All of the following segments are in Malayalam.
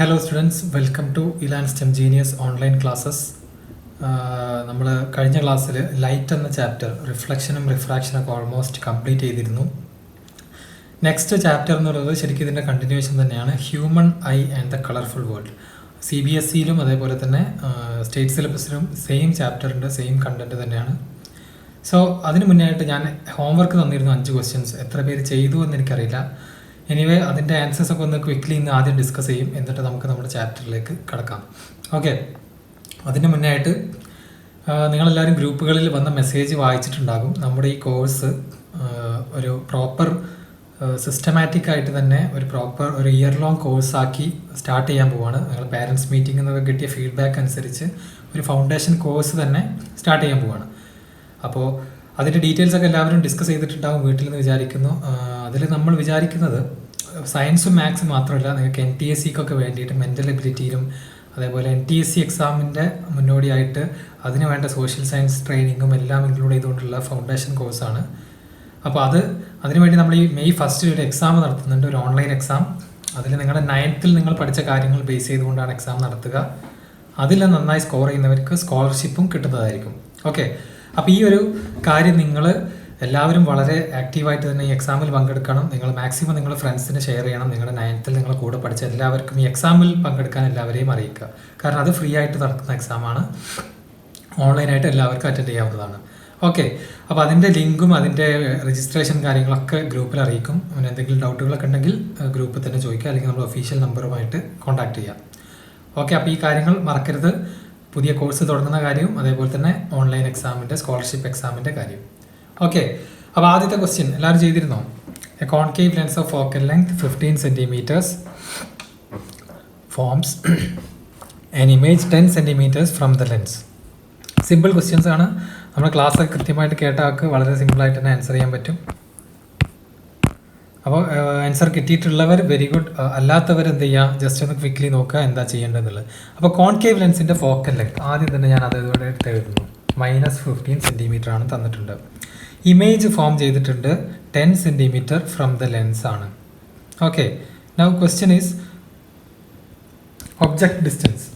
Hello students, welcome to Elan STEM genius online classes. നമ്മൾ കഴിഞ്ഞ ക്ലാസ്സിൽ ലൈറ്റ് എന്ന ചാപ്റ്റർ റിഫ്ലക്ഷനും റിഫ്രാക്ഷനും ഒക്കെ ഓൾമോസ്റ്റ് കംപ്ലീറ്റ് ചെയ്തിരുന്നു. നെക്സ്റ്റ് ചാപ്റ്റർ എന്നുള്ളത് ശരിക്കും ഇതിൻ്റെ കണ്ടിന്യൂവേഷൻ തന്നെയാണ്, human eye and the colourful world. CBSEയിലും അതേപോലെ തന്നെ സ്റ്റേറ്റ് സിലബസിലും സെയിം ചാപ്റ്ററിൻ്റെ സെയിം കണ്ടൻറ്റ് തന്നെയാണ്. സോ അതിന് മുന്നേ ആയിട്ട് ഞാൻ ഹോംവർക്ക് തന്നിരുന്നു 5 ക്വസ്റ്റ്യൻസ്. എത്ര പേര് ചെയ്തു എന്ന് എനിക്കറിയില്ല. എനിവേ അതിൻ്റെ ആൻസേഴ്സ് ഒക്കെ ഒന്ന് ക്വിക്ക്ലി ഇന്ന് ആദ്യം ഡിസ്കസ് ചെയ്യും, എന്നിട്ട് നമുക്ക് നമ്മുടെ ചാപ്റ്ററിലേക്ക് കടക്കാം. ഓക്കെ, അതിന് മുന്നേ ആയിട്ട് നിങ്ങളെല്ലാവരും ഗ്രൂപ്പുകളിൽ വന്ന മെസ്സേജ് വായിച്ചിട്ടുണ്ടാകും. നമ്മുടെ ഈ കോഴ്സ് ഒരു പ്രോപ്പർ സിസ്റ്റമാറ്റിക് ആയിട്ട് തന്നെ ഒരു ഇയർ ലോങ് കോഴ്സാക്കി സ്റ്റാർട്ട് ചെയ്യാൻ പോവാണ്. നിങ്ങൾ പാരൻസ് മീറ്റിംഗ് എന്നൊക്കെ കിട്ടിയ ഫീഡ്ബാക്ക് അനുസരിച്ച് ഒരു ഫൗണ്ടേഷൻ കോഴ്സ് തന്നെ സ്റ്റാർട്ട് ചെയ്യാൻ പോവാണ്. അപ്പോൾ അതിൻ്റെ ഡീറ്റെയിൽസ് ഒക്കെ എല്ലാവരും ഡിസ്കസ് ചെയ്തിട്ടുണ്ടാകും വീട്ടിൽ നിന്ന് വിചാരിക്കുന്നു. അതിൽ നമ്മൾ വിചാരിക്കുന്നത് സയൻസും മാത്സും മാത്രമല്ല, നിങ്ങൾക്ക് NTSCക്കൊക്കെ വേണ്ടിയിട്ട് മെൻ്റൽ എബിലിറ്റിയിലും അതേപോലെ NTSC എക്സാമിൻ്റെ മുന്നോടിയായിട്ട് അതിന് വേണ്ട സോഷ്യൽ സയൻസ് ട്രെയിനിങ്ങും എല്ലാം ഇൻക്ലൂഡ് ചെയ്തുകൊണ്ടുള്ള ഫൗണ്ടേഷൻ കോഴ്സാണ്. അപ്പോൾ അതിനുവേണ്ടി നമ്മൾ ഈ May 1 ഒരു എക്സാം നടത്തുന്നുണ്ട്, ഒരു ഓൺലൈൻ എക്സാം. അതിൽ നിങ്ങളുടെ 9th നിങ്ങൾ പഠിച്ച കാര്യങ്ങൾ ബേസ് ചെയ്തുകൊണ്ടാണ് എക്സാം നടത്തുക. അതിൽ നന്നായി സ്കോർ ചെയ്യുന്നവർക്ക് സ്കോളർഷിപ്പും കിട്ടുന്നതായിരിക്കും. ഓക്കെ, അപ്പോൾ ഈ ഒരു കാര്യം നിങ്ങൾ എല്ലാവരും വളരെ ആക്റ്റീവായിട്ട് തന്നെ ഈ എക്സാമിൽ പങ്കെടുക്കണം. നിങ്ങൾ മാക്സിമം നിങ്ങളുടെ ഫ്രണ്ട്സിന് ഷെയർ ചെയ്യണം. നിങ്ങളുടെ 9th നിങ്ങളുടെ കൂടെ പഠിച്ച എല്ലാവർക്കും ഈ എക്സാമിൽ പങ്കെടുക്കാൻ എല്ലാവരെയും അറിയിക്കുക. കാരണം അത് ഫ്രീ ആയിട്ട് നടക്കുന്ന എക്സാമാണ്, ഓൺലൈനായിട്ട് എല്ലാവർക്കും അറ്റൻഡ് ചെയ്യാവുന്നതാണ്. ഓക്കെ, അപ്പോൾ അതിൻ്റെ ലിങ്കും അതിൻ്റെ രജിസ്ട്രേഷൻ കാര്യങ്ങളൊക്കെ ഗ്രൂപ്പിൽ അറിയിക്കും. അങ്ങനെ എന്തെങ്കിലും ഡൗട്ടുകളൊക്കെ ഉണ്ടെങ്കിൽ ഗ്രൂപ്പിൽ തന്നെ ചോദിക്കുക, അല്ലെങ്കിൽ നമ്മൾ ഒഫീഷ്യൽ നമ്പറുമായിട്ട് കോൺടാക്ട് ചെയ്യാം. ഓക്കെ, അപ്പോൾ ഈ കാര്യങ്ങൾ മറക്കരുത്. പുതിയ കോഴ്സ് തുടങ്ങുന്ന കാര്യവും അതേപോലെ തന്നെ ഓൺലൈൻ എക്സാമിൻ്റെ സ്കോളർഷിപ്പ് എക്സാമിൻ്റെ കാര്യം. ഓക്കെ, അപ്പോൾ ആദ്യത്തെ ക്വസ്റ്റ്യൻ എല്ലാവരും ചെയ്തിരുന്നോ? A concave lens of focal length 15 cm forms an image 10 cm from the lens. Simple questions ആണ്. നമ്മുടെ ക്ലാസ് കൃത്യമായിട്ട് കേട്ട ആൾക്ക് വളരെ സിമ്പിളായിട്ട് തന്നെ ആൻസർ ചെയ്യാൻ പറ്റും. അപ്പോൾ ആൻസർ കിട്ടിയിട്ടുള്ളവർ വെരി ഗുഡ്, അല്ലാത്തവർ എന്ത് ചെയ്യുക, ജസ്റ്റ് ഒന്ന് ക്വിക്ക്ലി നോക്കുക എന്താ ചെയ്യേണ്ടതെന്നുള്ളത്. അപ്പോൾ കോൺകേവ് ലെൻസിൻ്റെ ഫോക്കൽ ലെങ്ത് ആദ്യം തന്നെ ഞാൻ അതേപോലെ എടുത്ത് എഴുതുന്നു. -15 cm ആണ് തന്നിട്ടുണ്ട്. ഇമേജ് ഫോം ചെയ്തിട്ടുണ്ട് 10 cm ഫ്രം ദ ലെൻസ് ആണ്. Okay, now question is object distance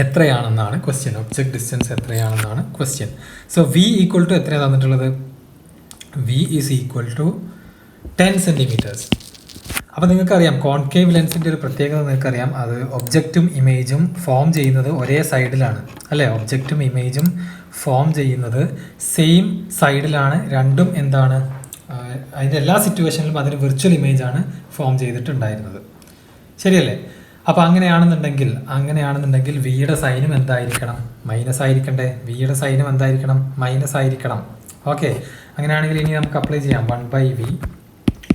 എത്രയാണെന്നാണ് ക്വസ്റ്റ്യൻ. ഒബ്ജക്റ്റ് ഡിസ്റ്റൻസ് എത്രയാണെന്നാണ് question. So V equal to എത്രയാണ് തന്നിട്ടുള്ളത്? V is equal to 10 cm. അപ്പോൾ നിങ്ങൾക്കറിയാം കോൺകേവ് ലെൻസിൻ്റെ ഒരു പ്രത്യേകത നിങ്ങൾക്കറിയാം, അത് ഒബ്ജക്റ്റും ഇമേജും ഫോം ചെയ്യുന്നത് ഒരേ സൈഡിലാണ്, അല്ലേ? ഒബ്ജക്റ്റും ഇമേജും ഫോം ചെയ്യുന്നത് സെയിം സൈഡിലാണ്. രണ്ടും എന്താണ്, അതിൻ്റെ എല്ലാ സിറ്റുവേഷനിലും അതിന് വിർച്വൽ ഇമേജാണ് ഫോം ചെയ്തിട്ടുണ്ടായിരുന്നത്, ശരിയല്ലേ? അപ്പോൾ അങ്ങനെയാണെന്നുണ്ടെങ്കിൽ വിയുടെ സൈനും എന്തായിരിക്കണം? മൈനസ് ആയിരിക്കണ്ടേ? വിയുടെ സൈനും എന്തായിരിക്കണം? മൈനസ് ആയിരിക്കണം. ഓക്കെ, അങ്ങനെയാണെങ്കിൽ ഇനി നമുക്ക് അപ്ലൈ ചെയ്യാം. 1/v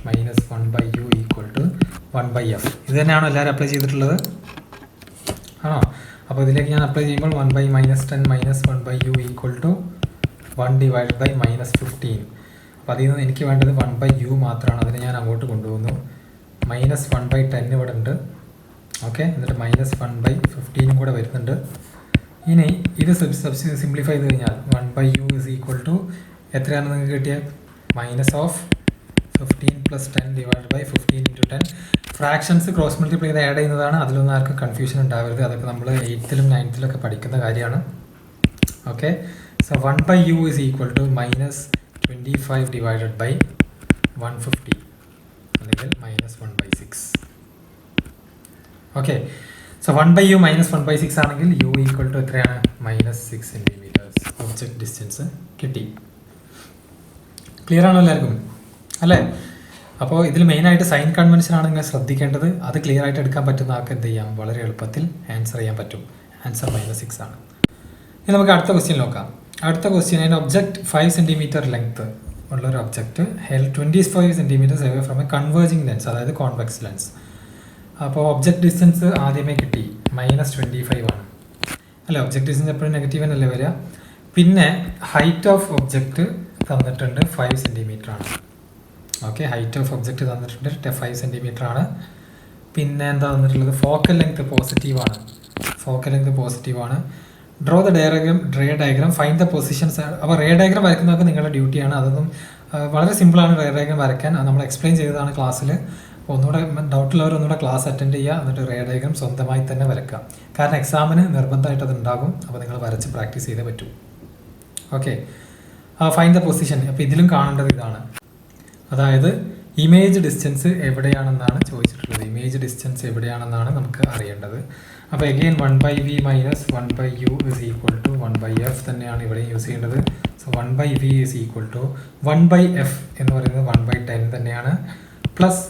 minus 1/u equal to 1/f. ഇത് തന്നെയാണോ എല്ലാവരും അപ്ലൈ ചെയ്തിട്ടുള്ളത്? ആണോ? അപ്പോൾ ഇതിലേക്ക് ഞാൻ അപ്ലൈ ചെയ്യുമ്പോൾ 1/-10 മൈനസ് 1/u ഈക്വൽ ടു 1/-15. അപ്പോൾ അതിൽ നിന്ന് എനിക്ക് വേണ്ടത് 1/u മാത്രമാണ്. അതിനെ ഞാൻ അങ്ങോട്ട് കൊണ്ടുപോകുന്നു. -1/10 ഇവിടെ ഉണ്ട്. ഓക്കെ, എന്നിട്ട് -1/15 കൂടെ വരുന്നുണ്ട്. ഇനി ഇത് സിംപ്ലിഫൈ ചെയ്ത് കഴിഞ്ഞാൽ 1/u ഇസ് ഈക്വൽ ടു എത്രയാണ് നിങ്ങൾക്ക് കിട്ടിയ? -15 + 10 divide by 15 × 10. Fractions cross multiply ചെയ്ത് ആഡ് ചെയ്യുന്നതാണ്. അതിലൊന്നും ആർക്കും കൺഫ്യൂഷൻ ഉണ്ടാവരുത്. അതൊക്കെ നമ്മൾ 8th 9th പഠിക്കുന്ന കാര്യമാണ്. Okay, so 1/u is equal to -25 divided by 150 അല്ലെങ്കിൽ -1/6. ഓക്കെ, സോ 1/u -1/6 ആണെങ്കിൽ u ഈക്വൽ ടു എത്രയാണ്? -6 cm ഒബ്ജക്റ്റ് ഡിസ്റ്റൻസ് കിട്ടി. ക്ലിയർ ആണോ എല്ലാവർക്കും? അല്ലേ? അപ്പോൾ ഇതിൽ മെയിനായിട്ട് സൈൻ കൺവെൻഷനാണ് നിങ്ങൾ ശ്രദ്ധിക്കേണ്ടത്. അത് ക്ലിയർ ആയിട്ട് എടുക്കാൻ പറ്റുന്ന ആൾക്ക് എന്ത് ചെയ്യാം, വളരെ എളുപ്പത്തിൽ ആൻസർ ചെയ്യാൻ പറ്റും. ആൻസർ -6 ആണ്. ഇനി നമുക്ക് അടുത്ത ക്വസ്റ്റ്യൻ നോക്കാം. അടുത്ത ക്വസ്റ്റ്യൻ, അതിൻ്റെ ഒബ്ജക്റ്റ് 5 cm ലെങ്ത്ത് ഉള്ളൊരു object held 25 cm away from A converging lens, അതായത് കോൺവെക്സ് ലെൻസ്. അപ്പോൾ ഒബ്ജക്റ്റ് ഡിസ്റ്റൻസ് ആദ്യമേ കിട്ടി, -25 ആണ്, അല്ലേ? ഒബ്ജക്റ്റ് ഡിസ്റ്റൻസ് എപ്പോഴും നെഗറ്റീവ് അല്ലേ വരിക. പിന്നെ ഹൈറ്റ് ഓഫ് ഒബ്ജക്റ്റ് തന്നിട്ടുണ്ട് 5 cm ആണ്. ഓക്കെ, ഹൈറ്റ് ഓഫ് ഒബ്ജക്റ്റ് തന്നിട്ടുണ്ട് 5 cm ആണ്. പിന്നെ എന്താ തന്നിട്ടുള്ളത്? ഫോക്കൽ ലെങ്ത് പോസിറ്റീവ് ആണ്. Draw the diagram find the positions. അപ്പോൾ റേ ഡയഗ്രാം വരയ്ക്കുന്നതൊക്കെ നിങ്ങളുടെ ഡ്യൂട്ടിയാണ്. അതൊന്നും വളരെ സിമ്പിളാണ് റേ ഡയഗ്രാം വരയ്ക്കാൻ. നമ്മൾ എക്സ്പ്ലെയിൻ ചെയ്തതാണ് ക്ലാസ്സിൽ. ഒന്നുകൂടെ ഡൗട്ടുള്ളവർ ഒന്നുകൂടെ ക്ലാസ് അറ്റൻഡ് ചെയ്യുക, എന്നിട്ട് റേ ഡയഗ്രം സ്വന്തമായി തന്നെ വരക്കുക. കാരണം എക്സാമിന് നിർബന്ധമായിട്ട് അത് ഉണ്ടാകും. അപ്പോൾ നിങ്ങൾ വരച്ച് പ്രാക്ടീസ് ചെയ്തേ പറ്റൂ. Okay, find the position. അപ്പോൾ ഇതിലും കാണേണ്ടത് ഇതാണ്, അതായത് ഇമേജ് ഡിസ്റ്റൻസ് എവിടെയാണെന്നാണ് ചോദിച്ചിട്ടുള്ളത്. ഇമേജ് ഡിസ്റ്റൻസ് എവിടെയാണെന്നാണ് നമുക്ക് അറിയേണ്ടത്. അപ്പോൾ again 1/v minus 1/u is equal to 1/f തന്നെയാണ് ഇവിടെ യൂസ് ചെയ്യേണ്ടത്. So 1/v is equal to 1/f എന്ന് പറയുന്നത് 1/10 തന്നെയാണ്, പ്ലസ്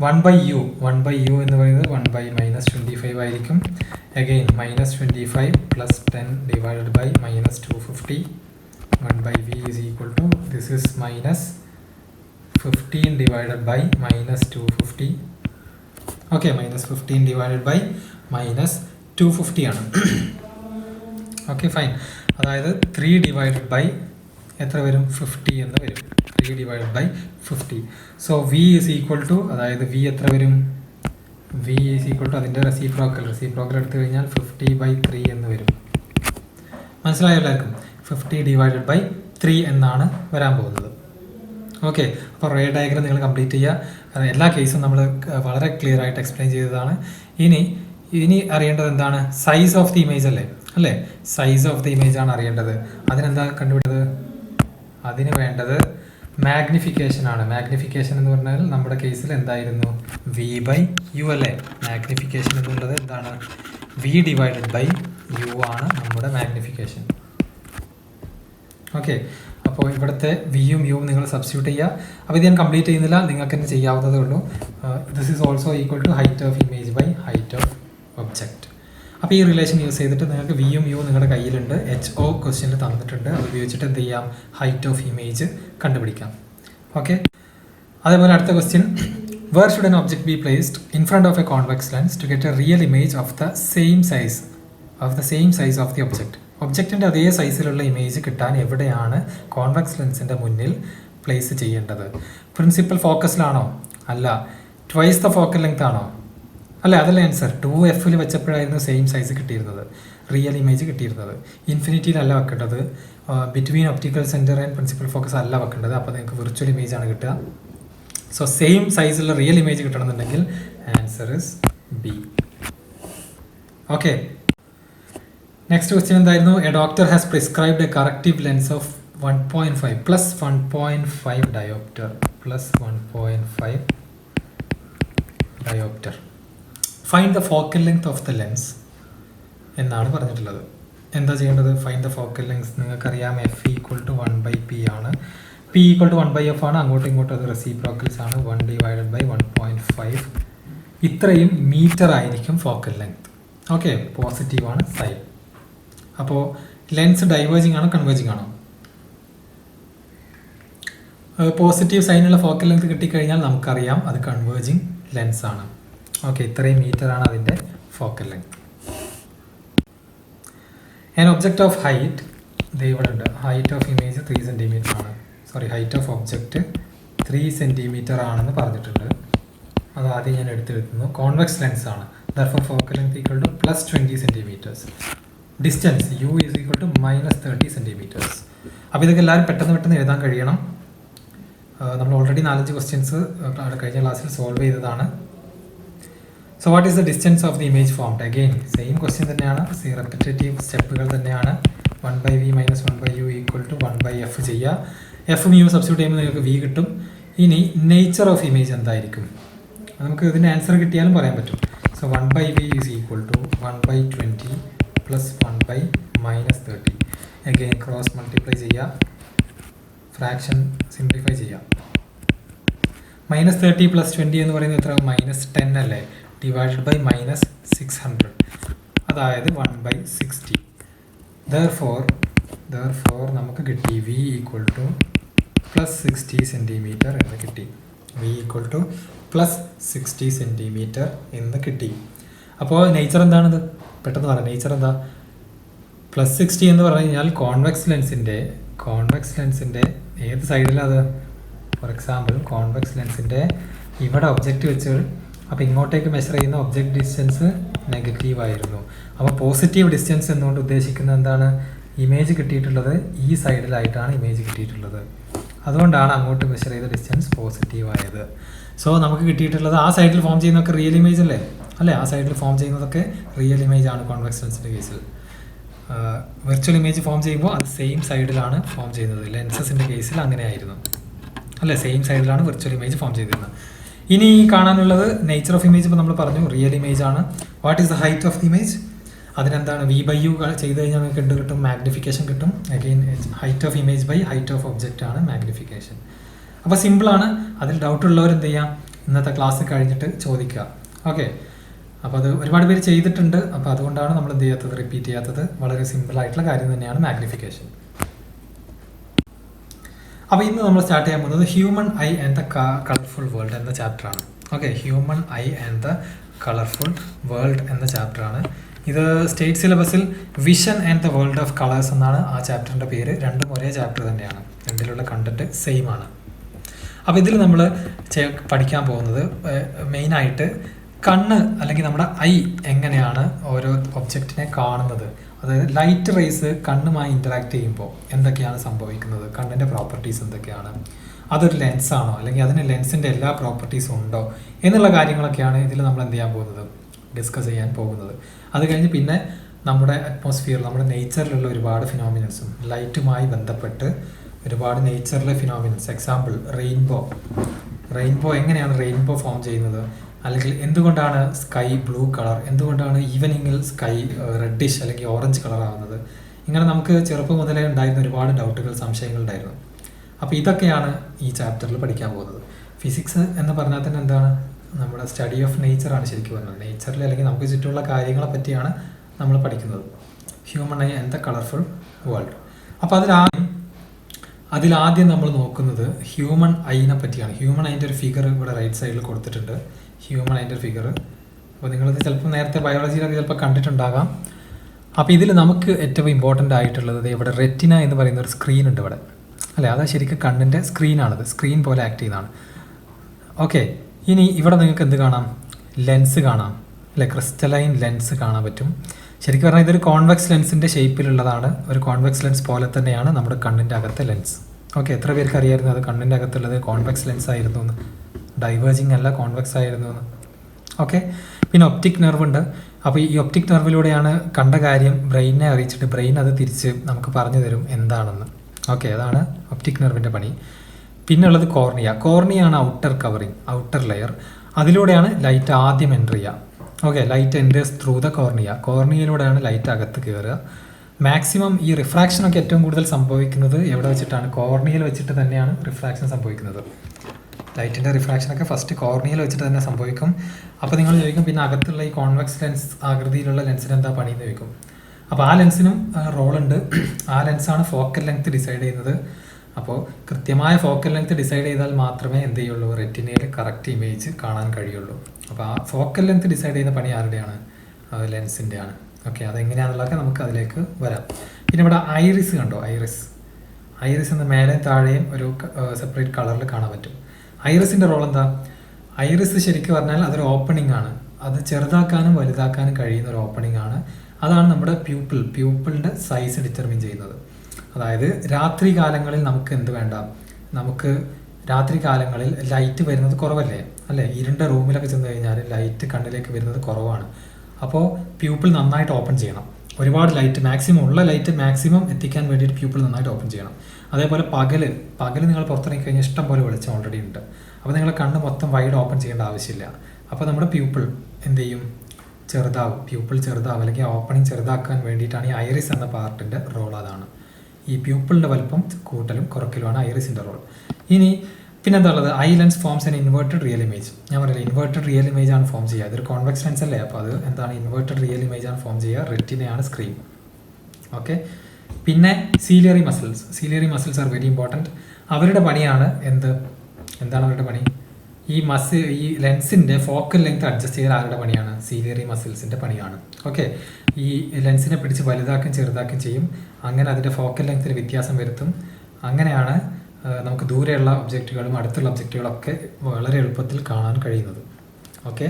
1/u എന്ന് പറയുന്നത് 1/-25 ആയിരിക്കും. Again -25 plus 10 divided by -250. 1/v is equal to this is -15 divided by -250. Okay, -15 divided by -250 ആണ്. Okay fine. അതായത് 3 divided by എത്ര വരും? 50 എന്ന് വരും. 3 divided by 50. So v is equal to, അതായത് v എത്ര വരും? v is equal to അതിൻ്റെ റെസിപ്രോക്കൽ എടുത്തു കഴിഞ്ഞാൽ 50/3 എന്ന് വരും. മനസ്സിലായോ എല്ലാവർക്കും? 50 divided by 3 എന്നാണ് വരാൻ പോകുന്നത്. ഓക്കെ, അപ്പോൾ റേ ഡയഗ്രം നിങ്ങൾ കംപ്ലീറ്റ് ചെയ്യുക. എല്ലാ കേസും നമ്മൾ വളരെ ക്ലിയർ ആയിട്ട് എക്സ്പ്ലെയിൻ ചെയ്തതാണ്. ഇനി അറിയേണ്ടത് എന്താണ്? സൈസ് ഓഫ് ദി ഇമേജ് അല്ലേ? സൈസ് ഓഫ് ദി ഇമേജ് ആണ് അറിയേണ്ടത്. അതിനെന്താ കണ്ടുപിടിച്ചത്? അതിന് വേണ്ടത് മാഗ്നിഫിക്കേഷൻ ആണ്. മാഗ്നിഫിക്കേഷൻ എന്ന് പറഞ്ഞാൽ നമ്മുടെ കേസിൽ എന്തായിരുന്നു? v/u അല്ലേ? മാഗ്നിഫിക്കേഷൻ എന്നുള്ളത് എന്താണ്? v/u ആണ് നമ്മുടെ മാഗ്നിഫിക്കേഷൻ. ഓക്കെ, അപ്പോൾ ഇവിടുത്തെ വിയും യുവും നിങ്ങൾ സബ്സ്റ്റിറ്റ്യൂട്ട് ചെയ്യുക. അപ്പോൾ ഇത് ഞാൻ കംപ്ലീറ്റ് ചെയ്യുന്നില്ല, നിങ്ങൾക്ക് തന്നെ ചെയ്യാവുന്നതേ ഉള്ളൂ. This is also equal to height of image by height of object. അപ്പോൾ ഈ റിലേഷൻ യൂസ് ചെയ്തിട്ട് നിങ്ങൾക്ക് വിയും യുവും നിങ്ങളുടെ കയ്യിലുണ്ട്, HO ക്വസ്റ്റ്യനിൽ തന്നിട്ടുണ്ട്. അത് ഉപയോഗിച്ചിട്ട് എന്ത് ചെയ്യാം? ഹൈറ്റ് ഓഫ് ഇമേജ് കണ്ടുപിടിക്കാം. ഓക്കെ, അതേപോലെ അടുത്ത question, where should an object be placed in front of a convex lens to get a real image of the same size of the object? ഒബ്ജക്റ്റിൻ്റെ അതേ സൈസിലുള്ള ഇമേജ് കിട്ടാൻ എവിടെയാണ് കോൺവെക്സ് ലെൻസിൻ്റെ മുന്നിൽ പ്ലേസ് ചെയ്യേണ്ടത്? പ്രിൻസിപ്പൽ ഫോക്കസിലാണോ? അല്ല. ട്വൈസ് ദ ഫോക്കൽ ലെങ്ത് ആണോ? അല്ല, അതല്ല ആൻസർ. 2f വെച്ചപ്പോഴായിരുന്നു സെയിം സൈസ് കിട്ടിയിരുന്നത്, റിയൽ ഇമേജ് കിട്ടിയിരുന്നത്. ഇൻഫിനിറ്റിയിലല്ല വെക്കേണ്ടത്, between optical centre and principal focus അല്ല വെക്കേണ്ടത്. അപ്പോൾ നിങ്ങൾക്ക് വിർച്വൽ ഇമേജ് ആണ് കിട്ടുക. സോ സെയിം സൈസുള്ള റിയൽ ഇമേജ് കിട്ടണമെന്നുണ്ടെങ്കിൽ answer is B. Okay, next question എന്തായിരുന്നു? A doctor has prescribed a corrective lens of 1.5 plus 1.5 dioptre find the focal length of the lens എന്നാണ് പറഞ്ഞിട്ടുള്ളത്. എന്താ ചെയ്യേണ്ടത്? Find the focal length. നിങ്ങൾക്കറിയാം F = 1/p ആണ്, P = 1/f ആണ്. അങ്ങോട്ടും ഇങ്ങോട്ടും അത് റെസിപ്രോക്കൽസ് ആണ്. 1/1.5 ഇത്രയും മീറ്റർ ആയിരിക്കും ഫോക്കൽ ലെങ്ത്. ഓക്കെ, പോസിറ്റീവാണ് സൈൻ. അപ്പോൾ ലെൻസ് ഡൈവേർജിങ് ആണോ കൺവേർജിങ് ആണോ? പോസിറ്റീവ് സൈനുള്ള ഫോക്കൽ ലെങ്ത് കിട്ടിക്കഴിഞ്ഞാൽ നമുക്കറിയാം അത് കൺവേർജിങ് ലെൻസ് ആണ്. ഓക്കെ, ഇത്രയും മീറ്റർ ആണ് അതിൻ്റെ focal length. An object of height, ഇവിടെ ഉണ്ട്, ഹൈറ്റ് ഓഫ് ഇമേജ് 3 സെൻറ്റിമീറ്റർ ആണ്. ഹൈറ്റ് ഓഫ് ഒബ്ജക്റ്റ് 3 സെൻറ്റിമീറ്റർ ആണെന്ന് പറഞ്ഞിട്ടുണ്ട്. അത് ആദ്യം ഞാൻ എടുത്തെടുക്കുന്നു. കോൺവെക്സ് ലെൻസ് ആണ്. Therefore focal length equal to +20 centimetres. Distance u is equal to -30 centimetres. അപ്പോൾ ഇതൊക്കെ എല്ലാവരും പെട്ടെന്ന് എഴുതാൻ കഴിയണം. നമ്മൾ ഓൾറെഡി 4-5 ക്വസ്റ്റ്യൻസ് കഴിഞ്ഞ ക്ലാസ്സിൽ സോൾവ് ചെയ്തതാണ്. So what is the distance of the image formed? Again same question തന്നെയാണ്, റെപ്പിറ്റേറ്റീവ് സ്റ്റെപ്പുകൾ തന്നെയാണ്. 1/v - 1/u = 1/f ചെയ്യുക. f mu സബ്സ്റ്റിറ്റ്യൂട്ട് ചെയ്യുമ്പോൾ നിങ്ങൾക്ക് v കിട്ടും. ഇനി നേച്ചർ ഓഫ് ഇമേജ് എന്തായിരിക്കും? നമുക്ക് ഇതിൻ്റെ ആൻസർ കിട്ടിയാലും പറയാൻ പറ്റും. So 1/v is equal to 1/20 plus 1/-30. Again cross multiply ചെയ്യുക, ഫ്രാക്ഷൻ സിംപ്ലിഫൈ ചെയ്യുക. -30 + 20 എന്ന് പറയുന്നത് എത്ര? -10 അല്ലേ? ഡിവൈഡഡ് ബൈ -600, അതായത് 1/60. Therefore നമുക്ക് കിട്ടി v = +60 സെൻറ്റിമീറ്റർ എന്ന് കിട്ടി. v = +60 സെൻറ്റിമീറ്റർ എന്ന് കിട്ടി. അപ്പോൾ നേച്ചർ എന്താണിത്? പെട്ടെന്ന് പറയാം. നേച്ചർ എന്താ? +60 എന്ന് പറഞ്ഞു കഴിഞ്ഞാൽ കോൺവെക്സ് ലെൻസിൻ്റെ ഏത് സൈഡിലാണ് അത്? ഫോർ എക്സാമ്പിൾ കോൺവെക്സ് ലെൻസിൻ്റെ ഇവിടെ ഒബ്ജക്റ്റ് വെച്ച് അപ്പോൾ ഇങ്ങോട്ടേക്ക് മെഷർ ചെയ്യുന്ന ഒബ്ജക്റ്റ് ഡിസ്റ്റൻസ് നെഗറ്റീവ് ആയിരുന്നു. അപ്പോൾ പോസിറ്റീവ് ഡിസ്റ്റൻസ് എന്നുകൊണ്ട് ഉദ്ദേശിക്കുന്നത് എന്താണ്? ഇമേജ് കിട്ടിയിട്ടുള്ളത് ഈ സൈഡിലായിട്ടാണ് ഇമേജ് കിട്ടിയിട്ടുള്ളത്. അതുകൊണ്ടാണ് അങ്ങോട്ട് മെഷർ ചെയ്ത ഡിസ്റ്റൻസ് പോസിറ്റീവ് ആയത്. സോ നമുക്ക് കിട്ടിയിട്ടുള്ളത് ആ സൈഡിൽ ഫോം ചെയ്യുന്നതൊക്കെ റിയൽ ഇമേജ് അല്ലേ ആ സൈഡിൽ ഫോം ചെയ്യുന്നതൊക്കെ റിയൽ ഇമേജ് ആണ് കോൺവെക്സ് ലെൻസിൻ്റെ കേസിൽ. വെർച്വൽ ഇമേജ് ഫോം ചെയ്യുമ്പോൾ അത് സെയിം സൈഡിലാണ് ഫോം ചെയ്യുന്നത്. ലെൻസസിൻ്റെ കേസിൽ അങ്ങനെ ആയിരുന്നു അല്ലേ, സെയിം സൈഡിലാണ് വെർച്വൽ ഇമേജ് ഫോം ചെയ്തിരുന്നത്. ഇനി കാണാനുള്ളത് നേച്ചർ ഓഫ് ഇമേജ്. ഇപ്പോൾ നമ്മൾ പറഞ്ഞു റിയൽ ഇമേജ് ആണ്. What is the height of the image? അതിനെന്താണ് V/U ചെയ്ത് കഴിഞ്ഞാൽ നമുക്ക് എന്ത് കിട്ടും? മാഗ്നിഫിക്കേഷൻ കിട്ടും. Again height of image by height of object ആണ് മാഗ്നിഫിക്കേഷൻ. അപ്പോൾ സിമ്പിളാണ്. അതിൽ ഡൗട്ട് ഉള്ളവർ എന്ത് ചെയ്യാം, ഇന്നത്തെ ക്ലാസ് കഴിഞ്ഞിട്ട് ചോദിക്കുക. ഓക്കെ, അപ്പോൾ അത് ഒരുപാട് പേര് ചെയ്തിട്ടുണ്ട്. അപ്പോൾ അതുകൊണ്ടാണ് നമ്മൾ എന്ത് ചെയ്യാത്തത്, റിപ്പീറ്റ് ചെയ്യാത്തത്. വളരെ സിമ്പിളായിട്ടുള്ള കാര്യം തന്നെയാണ് മാഗ്നിഫിക്കേഷൻ. അപ്പോൾ ഇന്ന് നമ്മൾ സ്റ്റാർട്ട് ചെയ്യാൻ പോകുന്നത് human eye and the colourful world എന്ന ചാപ്റ്ററാണ്. Okay, human eye and the colourful world എന്ന ചാപ്റ്ററാണ്. ഇത് സ്റ്റേറ്റ് സിലബസിൽ vision and the world of colours എന്നാണ് ആ ചാപ്റ്ററിൻ്റെ പേര്. രണ്ടും ഒരേ ചാപ്റ്റർ തന്നെയാണ്, രണ്ടിലുള്ള കണ്ടന്റ് സെയിം ആണ്. അപ്പോൾ ഇതിൽ നമ്മൾ പഠിക്കാൻ പോകുന്നത് മെയിനായിട്ട് കണ്ണ് അല്ലെങ്കിൽ നമ്മുടെ ഐ എങ്ങനെയാണ് ഓരോ ഒബ്ജക്റ്റിനെ കാണുന്നത്. അതായത് ലൈറ്റ് റേസ് കണ്ണുമായി ഇൻറ്ററാക്ട് ചെയ്യുമ്പോൾ എന്തൊക്കെയാണ് സംഭവിക്കുന്നത്, കണ്ണിൻ്റെ പ്രോപ്പർട്ടീസ് എന്തൊക്കെയാണ്, അതൊരു ലെൻസാണോ അല്ലെങ്കിൽ അതിന് ലെൻസിൻ്റെ എല്ലാ പ്രോപ്പർട്ടീസും ഉണ്ടോ എന്നുള്ള കാര്യങ്ങളൊക്കെയാണ് ഇതിൽ നമ്മൾ എന്ത് ചെയ്യാൻ പോകുന്നത്, ഡിസ്കസ് ചെയ്യാൻ പോകുന്നത്. അത് കഴിഞ്ഞ് പിന്നെ നമ്മുടെ അറ്റ്മോസ്ഫിയർ, നമ്മുടെ നേച്ചറിലുള്ള ഒരുപാട് ഫിനോമിനൻസും ലൈറ്റുമായി ബന്ധപ്പെട്ട് ഒരുപാട് നേച്ചറിലെ ഫിനോമിനൻസ്. എക്സാമ്പിൾ റെയിൻബോ എങ്ങനെയാണ് റെയിൻബോ ഫോം ചെയ്യുന്നത്, അല്ലെങ്കിൽ എന്തുകൊണ്ടാണ് സ്കൈ ബ്ലൂ കളർ, എന്തുകൊണ്ടാണ് ഈവനിങ്ങിൽ സ്കൈ റെഡിഷ് അല്ലെങ്കിൽ ഓറഞ്ച് കളർ ആവുന്നത്. ഇങ്ങനെ നമുക്ക് ചെറുപ്പം മുതലേ ഉണ്ടായിരുന്ന ഒരുപാട് ഡൗട്ടുകൾ, സംശയങ്ങൾ ഉണ്ടായിരുന്നു. അപ്പോൾ ഇതൊക്കെയാണ് ഈ ചാപ്റ്ററിൽ പഠിക്കാൻ പോകുന്നത്. ഫിസിക്സ് എന്ന് പറഞ്ഞാൽ തന്നെ എന്താണ്, നമ്മുടെ സ്റ്റഡി ഓഫ് നേച്ചറാണ് ശരിക്കും പറഞ്ഞത്. നേച്ചറിൽ അല്ലെങ്കിൽ നമുക്ക് ചുറ്റുമുള്ള കാര്യങ്ങളെ പറ്റിയാണ് നമ്മൾ പഠിക്കുന്നത്. Human eye and the colourful world. അപ്പോൾ അതിലാദ്യം നമ്മൾ നോക്കുന്നത് ഹ്യൂമൻ ഐനെ പറ്റിയാണ്. ഹ്യൂമൻ ഐൻ്റെ ഒരു ഫിഗർ ഇവിടെ റൈറ്റ് സൈഡിൽ കൊടുത്തിട്ടുണ്ട്. ഹ്യൂമൻ ഐൻ്റെ ഒരു ഫിഗർ. അപ്പോൾ നിങ്ങളിത് ചിലപ്പോൾ നേരത്തെ ബയോളജിയിലൊക്കെ ചിലപ്പോൾ കണ്ടിട്ടുണ്ടാകാം. അപ്പോൾ ഇതിൽ നമുക്ക് ഏറ്റവും ഇമ്പോർട്ടൻ്റ് ആയിട്ടുള്ളത് ഇവിടെ റെറ്റിന എന്ന് പറയുന്ന ഒരു സ്ക്രീൻ ഉണ്ട് ഇവിടെ അല്ലേ. അതാ ശരിക്കും കണ്ണിൻ്റെ സ്ക്രീനാണത്, സ്ക്രീൻ പോലെ ആക്ട് ചെയ്യുന്നതാണ്. ഓക്കെ, ഇനി ഇവിടെ നിങ്ങൾക്ക് എന്ത് കാണാം, ലെൻസ് കാണാം അല്ലെ, ക്രിസ്റ്റലൈൻ ലെൻസ് കാണാൻ പറ്റും. ശരിക്കും പറഞ്ഞാൽ ഇതൊരു കോൺവെക്സ് ലെൻസിൻ്റെ ഷേപ്പിലുള്ളതാണ്. ഒരു കോൺവെക്സ് ലെൻസ് പോലെ തന്നെയാണ് നമ്മുടെ കണ്ണിൻ്റെ അകത്തെ ലെൻസ്. ഓക്കെ, എത്ര പേർക്ക് അറിയായിരുന്നു അത് കണ്ണിൻ്റെ അകത്തുള്ളത് കോൺവെക്സ് ലെൻസ് ആയിരുന്നു എന്ന്, ഡൈവേർജിങ് അല്ല കോൺവെക്സ് ആയിരുന്നു എന്ന്. ഓക്കെ, പിന്നെ ഒപ്റ്റിക് നെർവ് ഉണ്ട്. അപ്പോൾ ഈ ഒപ്റ്റിക് നെർവിലൂടെയാണ് കണ്ട കാര്യം ബ്രെയിനെ അറിയിച്ചിട്ട് ബ്രെയിൻ അത് തിരിച്ച് നമുക്ക് പറഞ്ഞു തരും എന്താണെന്ന്. ഓക്കെ, അതാണ് ഒപ്റ്റിക് നെർവിൻ്റെ പണി. പിന്നെ ഉള്ളത് കോർണിയാണ് ഔട്ടർ കവറിങ്, ഔട്ടർ ലെയർ. അതിലൂടെയാണ് ലൈറ്റ് ആദ്യം എൻ്റർ ചെയ്യുക. Okay, light enters through the കോർണിയയിലൂടെയാണ് ലൈറ്റ് അകത്ത് കയറുക. മാക്സിമം ഈ റിഫ്രാക്ഷനൊക്കെ ഏറ്റവും കൂടുതൽ സംഭവിക്കുന്നത് എവിടെ വെച്ചിട്ടാണ്, കോർണിയയിൽ വെച്ചിട്ട് തന്നെയാണ് റിഫ്രാക്ഷൻ സംഭവിക്കുന്നത്. ലൈറ്റിൻ്റെ റിഫ്രാക്ഷനൊക്കെ ഫസ്റ്റ് കോർണിയയിൽ വെച്ചിട്ട് തന്നെ സംഭവിക്കും. അപ്പോൾ നിങ്ങൾ ചോദിക്കും പിന്നെ അകത്തുള്ള ഈ കോൺവെക്സ് ലെൻസ് ആകൃതിയിലുള്ള ലെൻസിന് എന്താ പണിയെന്ന് ചോദിക്കും. അപ്പോൾ ആ ലെൻസിനും റോളുണ്ട്. ആ ലെൻസാണ് ഫോക്കൽ ലെങ്ത് ഡിസൈഡ് ചെയ്യുന്നത്. അപ്പോൾ കൃത്യമായ ഫോക്കൽ ലെങ്ത് ഡിസൈഡ് ചെയ്താൽ മാത്രമേ എന്ത് ചെയ്യുള്ളൂ, റെറ്റിനയിൽ കറക്റ്റ് ഇമേജ് കാണാൻ കഴിയുള്ളൂ. അപ്പോൾ ആ ഫോക്കൽ ലെങ്ത് ഡിസൈഡ് ചെയ്യുന്ന പണി ആരുടെയാണ്, ലെൻസിൻ്റെയാണ്. ഓക്കെ, അതെങ്ങനെയാണെന്നുള്ളതൊക്കെ നമുക്ക് അതിലേക്ക് വരാം. പിന്നെ ഇവിടെ ഐറിസ് കണ്ടോ, ഐറിസ് എന്ന മേലെ താഴെയും ഒരു സെപ്പറേറ്റ് കളറിൽ കാണാൻ പറ്റും. ഐറിസിൻ്റെ റോൾ എന്താ, ഐറിസ് ശരിക്കും പറഞ്ഞാൽ അതൊരു ഓപ്പണിംഗ് ആണ്. അത് ചെറുതാക്കാനും വലുതാക്കാനും കഴിയുന്ന ഒരു ഓപ്പണിംഗ് ആണ്. അതാണ് നമ്മുടെ പ്യൂപ്പിളിൻ്റെ സൈസ് ഡിറ്റർമിൻ ചെയ്യുന്നത്. അതായത് രാത്രി കാലങ്ങളിൽ നമുക്ക് എന്ത് വേണ്ട, നമുക്ക് രാത്രി കാലങ്ങളിൽ ലൈറ്റ് വരുന്നത് കുറവല്ലേ അല്ലേ. ഇരുണ്ട റൂമിലൊക്കെ ചെന്ന് കഴിഞ്ഞാൽ ലൈറ്റ് കണ്ണിലേക്ക് വരുന്നത് കുറവാണ്. അപ്പോൾ പ്യൂപ്പിൾ നന്നായിട്ട് ഓപ്പൺ ചെയ്യണം. ഒരുപാട് ലൈറ്റ് മാക്സിമം ഉള്ള ലൈറ്റ് മാക്സിമം എത്തിക്കാൻ വേണ്ടിയിട്ട് പ്യൂപ്പിൾ നന്നായിട്ട് ഓപ്പൺ ചെയ്യണം. അതേപോലെ പകൽ നിങ്ങൾ പുറത്തിറങ്ങി കഴിഞ്ഞാൽ ഇഷ്ടം പോലെ വെളിച്ചം ഓൾറെഡി ഉണ്ട്. അപ്പോൾ നിങ്ങളെ കണ്ണ് മൊത്തം വൈഡ് ഓപ്പൺ ചെയ്യേണ്ട ആവശ്യമില്ല. അപ്പോൾ നമ്മുടെ പ്യൂപ്പിൾ എന്ത് ചെയ്യും, പ്യൂപ്പിൾ ചെറുതാവും അല്ലെങ്കിൽ ഓപ്പണിങ് ചെറുതാക്കാൻ വേണ്ടിയിട്ടാണ് ഈ ഐറിസ് എന്ന പാർട്ടിൻ്റെ റോൾ. അതാണ് ഈ പ്യൂപ്പിളിൻ്റെ വലുപ്പം കൂട്ടലും കുറയ്ക്കലുമാണ് ഐറിസിൻ്റെ റോൾ. ഇനി പിന്നെന്താ ഉള്ളത്, I lens forms an inverted real image. ഞാൻ പറയില്ല, ഇൻവേർട്ടഡ് റിയൽ ഇമേജ് ആണ് ഫോം ചെയ്യുക. ഇതൊരു കോൺവെക്സ് ലെൻസ് അല്ലേ, അപ്പോൾ അത് എന്താണ് ഇൻവേർട്ടഡ് റിയൽ ഇമേജ് ആണ് ഫോം ചെയ്യുക. റെറ്റിനയാണ് സ്ക്രീൻ. ഓക്കെ, പിന്നെ ciliary muscles are very important. അവരുടെ പണിയാണ് എന്താണ് അവരുടെ പണി, ഈ ലെൻസിൻ്റെ ഫോക്കൽ ലെങ്ത് അഡ്ജസ്റ്റ് ചെയ്താൽ ആരുടെ പണിയാണ്, സീലിയറി മസിൽസിൻ്റെ പണിയാണ്. ഓക്കെ, ഈ ലെൻസിനെ പിടിച്ച് വലുതാക്കും ചെറുതാക്കും ചെയ്യും. അങ്ങനെ അതിൻ്റെ ഫോക്കൽ ലെങ്ത്തിൽ വ്യത്യാസം വരുത്തും. അങ്ങനെയാണ് നമുക്ക് ദൂരെയുള്ള ഒബ്ജക്റ്റുകളും അടുത്തുള്ള ഒബ്ജക്റ്റുകളൊക്കെ വളരെ എളുപ്പത്തിൽ കാണാൻ കഴിയുന്നത്. ഓക്കെ,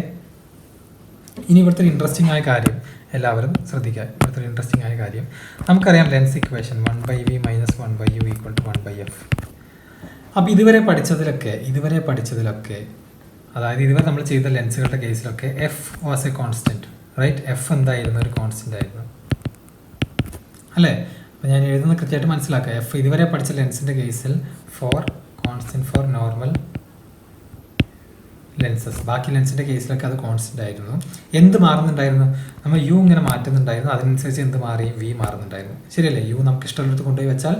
ഇനി ഇവിടുത്തെ ഒരു ഇൻട്രസ്റ്റിംഗ് ആയ കാര്യം എല്ലാവരും ശ്രദ്ധിക്കുക. ഇവിടുത്തെ ഒരു ഇൻട്രസ്റ്റിംഗ് ആയ കാര്യം, നമുക്കറിയാം lens equation 1/v - 1/u = 1/f. അപ്പോൾ ഇതുവരെ പഠിച്ചതിലൊക്കെ അതായത് ഇതുവരെ നമ്മൾ ചെയ്ത ലെൻസുകളുടെ കേസിലൊക്കെ F was a constant, right? F എന്തായിരുന്നു? ഒരു കോൺസ്റ്റൻ്റ് ആയിരുന്നു, അല്ലേ? അപ്പോൾ ഞാൻ എഴുതുന്നത് കൃത്യമായിട്ട് മനസ്സിലാക്കുക. എഫ് ഇതുവരെ പഠിച്ച ലെൻസിൻ്റെ കേസിൽ കോൺസ്റ്റൻറ്റ് ഫോർ നോർമൽ ലെൻസസ്. ബാക്കി ലെൻസിൻ്റെ കേസിലൊക്കെ അത് കോൺസ്റ്റൻ്റ് ആയിരുന്നു. എന്ത് മാറുന്നുണ്ടായിരുന്നു? നമ്മൾ യു ഇങ്ങനെ മാറ്റുന്നുണ്ടായിരുന്നു, അതിനനുസരിച്ച് എന്ത് മാറി? വി മാറുന്നുണ്ടായിരുന്നു, ശരിയല്ലേ? യു നമുക്ക് ഇഷ്ടമുള്ളിടത്ത് കൊണ്ടുപോയി വെച്ചാൽ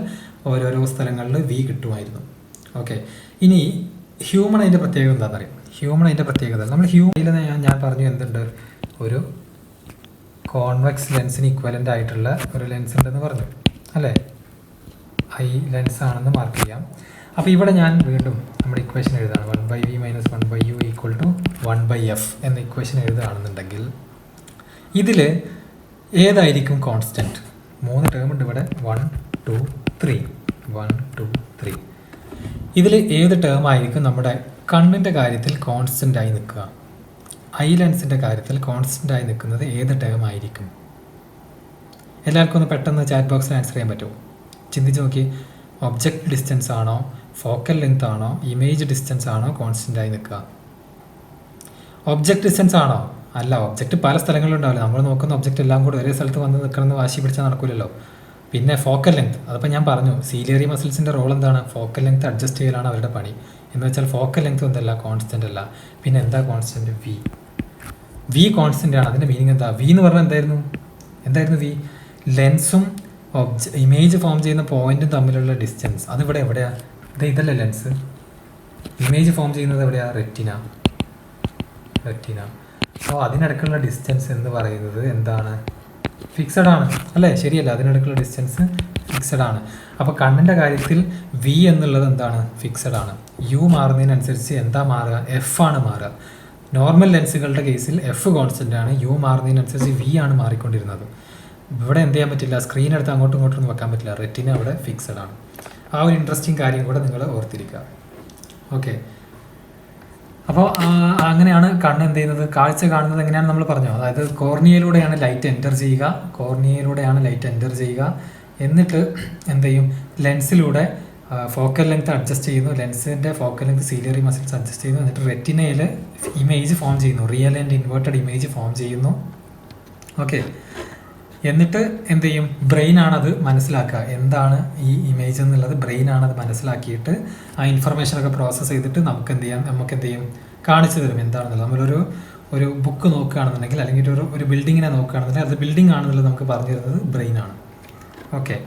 ഓരോരോ സ്ഥലങ്ങളിൽ വി കിട്ടുമായിരുന്നു. ഓക്കെ, ഇനി ഹ്യൂമൺ അതിൻ്റെ പ്രത്യേകത എന്താണെന്ന് അറിയാം. നമ്മൾ ഹ്യൂമണിൽ ഞാൻ പറഞ്ഞു എന്തുണ്ട്? ഒരു കോൺവെക്സ് ലെൻസിന് ഇക്വലൻ്റ് ആയിട്ടുള്ള ഒരു ലെൻസ് ഉണ്ടെന്ന് പറഞ്ഞു, അല്ലേ? ഐ ലെൻസ് ആണെന്ന് മാർക്ക് ചെയ്യാം. അപ്പോൾ ഇവിടെ ഞാൻ വീണ്ടും നമ്മുടെ ഇക്വേഷൻ എഴുതാണ്. 1/v - 1/u = 1/f എന്ന ഇക്വേഷൻ എഴുതുകയാണെന്നുണ്ടെങ്കിൽ ഇതിൽ ഏതായിരിക്കും കോൺസ്റ്റൻറ്റ്? 3 ടേം ഉണ്ട് ഇവിടെ, 1 2 3. ഇതിൽ ഏത് ടേം ആയിരിക്കും നമ്മുടെ കണ്ണിൻ്റെ കാര്യത്തിൽ കോൺസ്റ്റൻ്റ് ആയി നിൽക്കുക? ഐ ലെൻസിൻ്റെ കാര്യത്തിൽ കോൺസ്റ്റൻ്റ് ആയി നിൽക്കുന്നത് ഏത് ടേം ആയിരിക്കും? എല്ലാവർക്കും ഒന്ന് പെട്ടെന്ന് ചാറ്റ് ബോക്സിൽ ആൻസർ ചെയ്യാൻ പറ്റുമോ? ചിന്തിച്ച് നോക്കി. ഒബ്ജക്റ്റ് ഡിസ്റ്റൻസ് ആണോ, ഫോക്കൽ ലെങ്ത് ആണോ, ഇമേജ് ഡിസ്റ്റൻസ് ആണോ കോൺസ്റ്റൻ്റ് ആയി നിൽക്കുക? ഒബ്ജക്റ്റ് ഡിസ്റ്റൻസ് ആണോ? അല്ല, ഒബ്ജക്റ്റ് പല സ്ഥലങ്ങളിലുണ്ടാവില്ല. നമ്മൾ നോക്കുന്ന ഒബ്ജക്റ്റ് എല്ലാം കൂടി ഒരേ സ്ഥലത്ത് വന്ന് നിൽക്കണമെന്ന് വാശി പിടിച്ചാൽ നടക്കില്ലല്ലോ. പിന്നെ ഫോക്കൽ ലെങ്ത്, അതപ്പോൾ ഞാൻ പറഞ്ഞു സീലിയറി മസിൽസിൻ്റെ റോൾ എന്താണ്? ഫോക്കൽ ലെങ്ത് അഡ്ജസ്റ്റ് ചെയ്യലാണ് അവരുടെ പണി. എന്ന് വെച്ചാൽ ഫോക്കൽ ലെങ്ത് എന്തല്ല, കോൺസ്റ്റൻ്റ് അല്ല. പിന്നെ എന്താ കോൺസ്റ്റൻറ്റ്? വി കോൺസ്റ്റൻ്റ് ആണ്. അതിൻ്റെ മീനിങ് എന്താ? വി എന്ന് പറഞ്ഞാൽ എന്തായിരുന്നു വി? ലെൻസും ഇമേജ് ഫോം ചെയ്യുന്ന പോയിന്റും തമ്മിലുള്ള ഡിസ്റ്റൻസ്. അതിവിടെ എവിടെയാണ്? ഇതല്ലേ ലെൻസ്. ഇമേജ് ഫോം ചെയ്യുന്നത് എവിടെയാണ്? റെറ്റിന. സോ അതിനിടയ്ക്കുള്ള ഡിസ്റ്റൻസ് എന്ന് പറയുന്നത് എന്താണ്? ഫിക്സഡ് ആണ്, അല്ലേ? ശരിയല്ല, അതിനിടയ്ക്കുള്ള ഡിസ്റ്റൻസ് ഫിക്സഡ് ആണ്. അപ്പോൾ കണ്ണിൻ്റെ കാര്യത്തിൽ വി എന്നുള്ളത് എന്താണ്? ഫിക്സഡ് ആണ്. യു മാറുന്നതിനനുസരിച്ച് എന്താ മാറുക? എഫ് ആണ് മാറുക. നോർമൽ ലെൻസുകളുടെ കേസിൽ എഫ് കോൺസ്റ്റൻ്റ് ആണ്, യു മാറുന്നതിനനുസരിച്ച് വി ആണ് മാറിക്കൊണ്ടിരുന്നത്. ഇവിടെ എന്ത് ചെയ്യാൻ പറ്റില്ല? സ്ക്രീൻ എടുത്ത് അങ്ങോട്ടും ഇങ്ങോട്ടും വെക്കാൻ പറ്റില്ല. റെറ്റിന അവിടെ ഫിക്സഡ് ആണ്. ആ ഒരു ഇൻട്രസ്റ്റിംഗ് കാര്യം കൂടെ നിങ്ങൾ ഓർത്തിരിക്കുക. ഓക്കെ, അപ്പോൾ അങ്ങനെയാണ് കണ്ണ് എന്ത് ചെയ്യുന്നത്? കാഴ്ച കാണുന്നത് എങ്ങനെയാണെന്ന് നമ്മൾ പറഞ്ഞു. അതായത് കോർണിയയിലൂടെയാണ് ലൈറ്റ് എൻ്റർ ചെയ്യുക. എന്നിട്ട് എന്ത് ചെയ്യും? ലെൻസിലൂടെ ഫോക്കൽ ലെങ്ത് അഡ്ജസ്റ്റ് ചെയ്യുന്നു. ലെൻസിൻ്റെ focal length ciliary muscles adjust ചെയ്യുന്നു. എന്നിട്ട് റെറ്റിനയിൽ ഇമേജ് ഫോം ചെയ്യുന്നു. Real and inverted image form ചെയ്യുന്നു. ഓക്കെ, എന്നിട്ട് എന്ത് ചെയ്യും? ബ്രെയിനാണത് മനസ്സിലാക്കുക. എന്താണ് ഈ ഇമേജ് എന്നുള്ളത് ബ്രെയിനാണത് മനസ്സിലാക്കിയിട്ട് ആ ഇൻഫർമേഷനൊക്കെ പ്രോസസ്സ് ചെയ്തിട്ട് നമുക്ക് എന്ത് ചെയ്യും? കാണിച്ചു തരും എന്താണെന്നുള്ളത്. ഒരു ബുക്ക് നോക്കുകയാണെന്നുണ്ടെങ്കിൽ, അല്ലെങ്കിൽ ഒരു ബിൽഡിങ്ങിനെ നോക്കുകയാണെന്നുണ്ടെങ്കിൽ അത് ബിൽഡിംഗ് ആണെന്നുള്ളത് നമുക്ക് പറഞ്ഞു തരുന്നത് ബ്രെയിനാണ്. ഓക്കെ,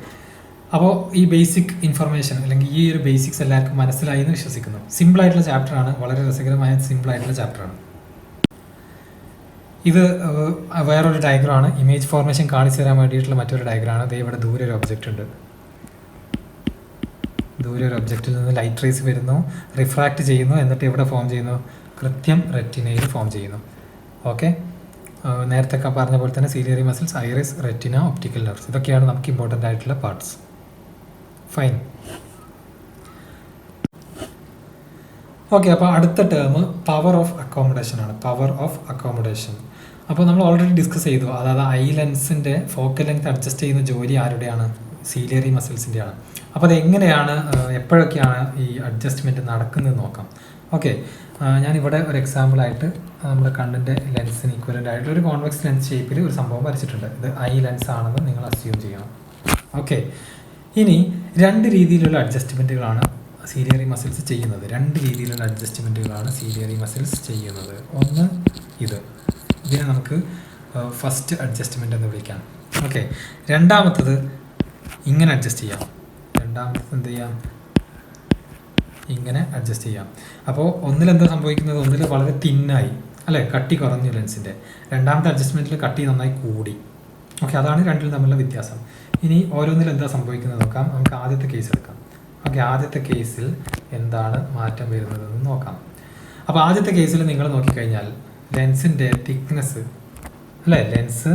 അപ്പോൾ ഈ ബേസിക് ഇൻഫർമേഷൻ അല്ലെങ്കിൽ ഈ ഒരു ബേസിക്സ് എല്ലാവർക്കും മനസ്സിലായി എന്ന് വിശ്വസിക്കുന്നു. സിമ്പിളായിട്ടുള്ള ചാപ്റ്ററാണ്, വളരെ രസകരമായ സിമ്പിളായിട്ടുള്ള ചാപ്റ്ററാണ്. ഇത് വേറൊരു ഡയഗ്രാമാണ്. ഇമേജ് ഫോർമേഷൻ കാണിച്ചു തരാൻ വേണ്ടിയിട്ടുള്ള മറ്റൊരു ഡയഗ്രാമാണ്. ദേ ഇവിടെ ദൂരെ ഒരു ഒബ്ജക്റ്റ് ഉണ്ട്. ദൂരെ ഒരു ഒബ്ജക്റ്റിൽ നിന്ന് ലൈറ്റ് റേസ് വരുന്നു, റിഫ്രാക്റ്റ് ചെയ്യുന്നു, എന്നിട്ട് ഇവിടെ ഫോം ചെയ്യുന്നു? കൃത്യം റെറ്റിനയിൽ ഫോം ചെയ്യുന്നു. ഓക്കെ, നേരത്തെ പറഞ്ഞ പോലെ തന്നെ ciliary muscles, iris, retina, optical nerves, ഇതൊക്കെയാണ് നമുക്ക് ഇമ്പോർട്ടൻ്റ് ആയിട്ടുള്ള പാർട്സ്. ഫൈൻ. ഓക്കെ, അപ്പോൾ അടുത്ത ടേം പവർ ഓഫ് അക്കോമഡേഷൻ ആണ്. അപ്പോൾ നമ്മൾ ഓൾറെഡി ഡിസ്കസ് ചെയ്തു. അതായത് ഐ ലെൻസിൻ്റെ ഫോക്കൽ ലെങ്ത് അഡ്ജസ്റ്റ് ചെയ്യുന്ന ജോലി ആരുടെയാണ്? സീലിയറി മസിൽസിൻ്റെയാണ്. അപ്പോൾ അതെങ്ങനെയാണ്, എപ്പോഴൊക്കെയാണ് ഈ അഡ്ജസ്റ്റ്മെൻറ്റ് നടക്കുന്നത് നോക്കാം. ഓക്കെ, ഞാനിവിടെ ഒരു എക്സാമ്പിളായിട്ട് നമ്മുടെ കണ്ണിൻ്റെ ലെൻസിന് ഈക്വലൻ്റ് ആയിട്ട് ഒരു കോൺവെക്സ് ലെൻസ് ഷേപ്പിൽ ഒരു സംഭവം വരച്ചിട്ടുണ്ട്. ഇത് ഐ ലെൻസ് ആണെന്ന് നിങ്ങൾ അസ്യൂം ചെയ്യണം. ഓക്കെ, ഇനി 2 രീതിയിലുള്ള അഡ്ജസ്റ്റ്മെൻറ്റുകളാണ് സീലിയറി മസിൽസ് ചെയ്യുന്നത്. 2 രീതിയിലുള്ള അഡ്ജസ്റ്റ്മെൻറ്റുകളാണ് സീലിയറി മസിൽസ് ചെയ്യുന്നത്. ഒന്ന് ഇതിനെ നമുക്ക് ഫസ്റ്റ് അഡ്ജസ്റ്റ്മെൻറ്റ് എന്ന് വിളിക്കാം. ഓക്കെ, രണ്ടാമത്തത് ഇങ്ങനെ അഡ്ജസ്റ്റ് ചെയ്യാം. എന്ത് ചെയ്യാം? ഇങ്ങനെ അഡ്ജസ്റ്റ് ചെയ്യാം. അപ്പോൾ ഒന്നിലെന്താ സംഭവിക്കുന്നത്? ഒന്നിൽ വളരെ തിന്നായി, അല്ലേ? കട്ടി കുറഞ്ഞു ലെൻസിൻ്റെ. രണ്ടാമത്തെ അഡ്ജസ്റ്റ്മെൻറ്റിൽ കട്ടി നന്നായി കൂടി. ഓക്കെ, അതാണ് രണ്ടിലും തമ്മിലുള്ള വ്യത്യാസം. ഇനി ഓരോന്നിൽ എന്താ സംഭവിക്കുന്നത് നോക്കാം. നമുക്ക് ആദ്യത്തെ കേസ് എടുക്കാം. ഓക്കെ, ആദ്യത്തെ കേസിൽ എന്താണ് മാറ്റം വരുന്നതെന്ന് നോക്കാം. അപ്പോൾ ആദ്യത്തെ കേസിൽ നിങ്ങൾ നോക്കിക്കഴിഞ്ഞാൽ ലെൻസിൻ്റെ തിക്നെസ്, അല്ലേ? ലെൻസ്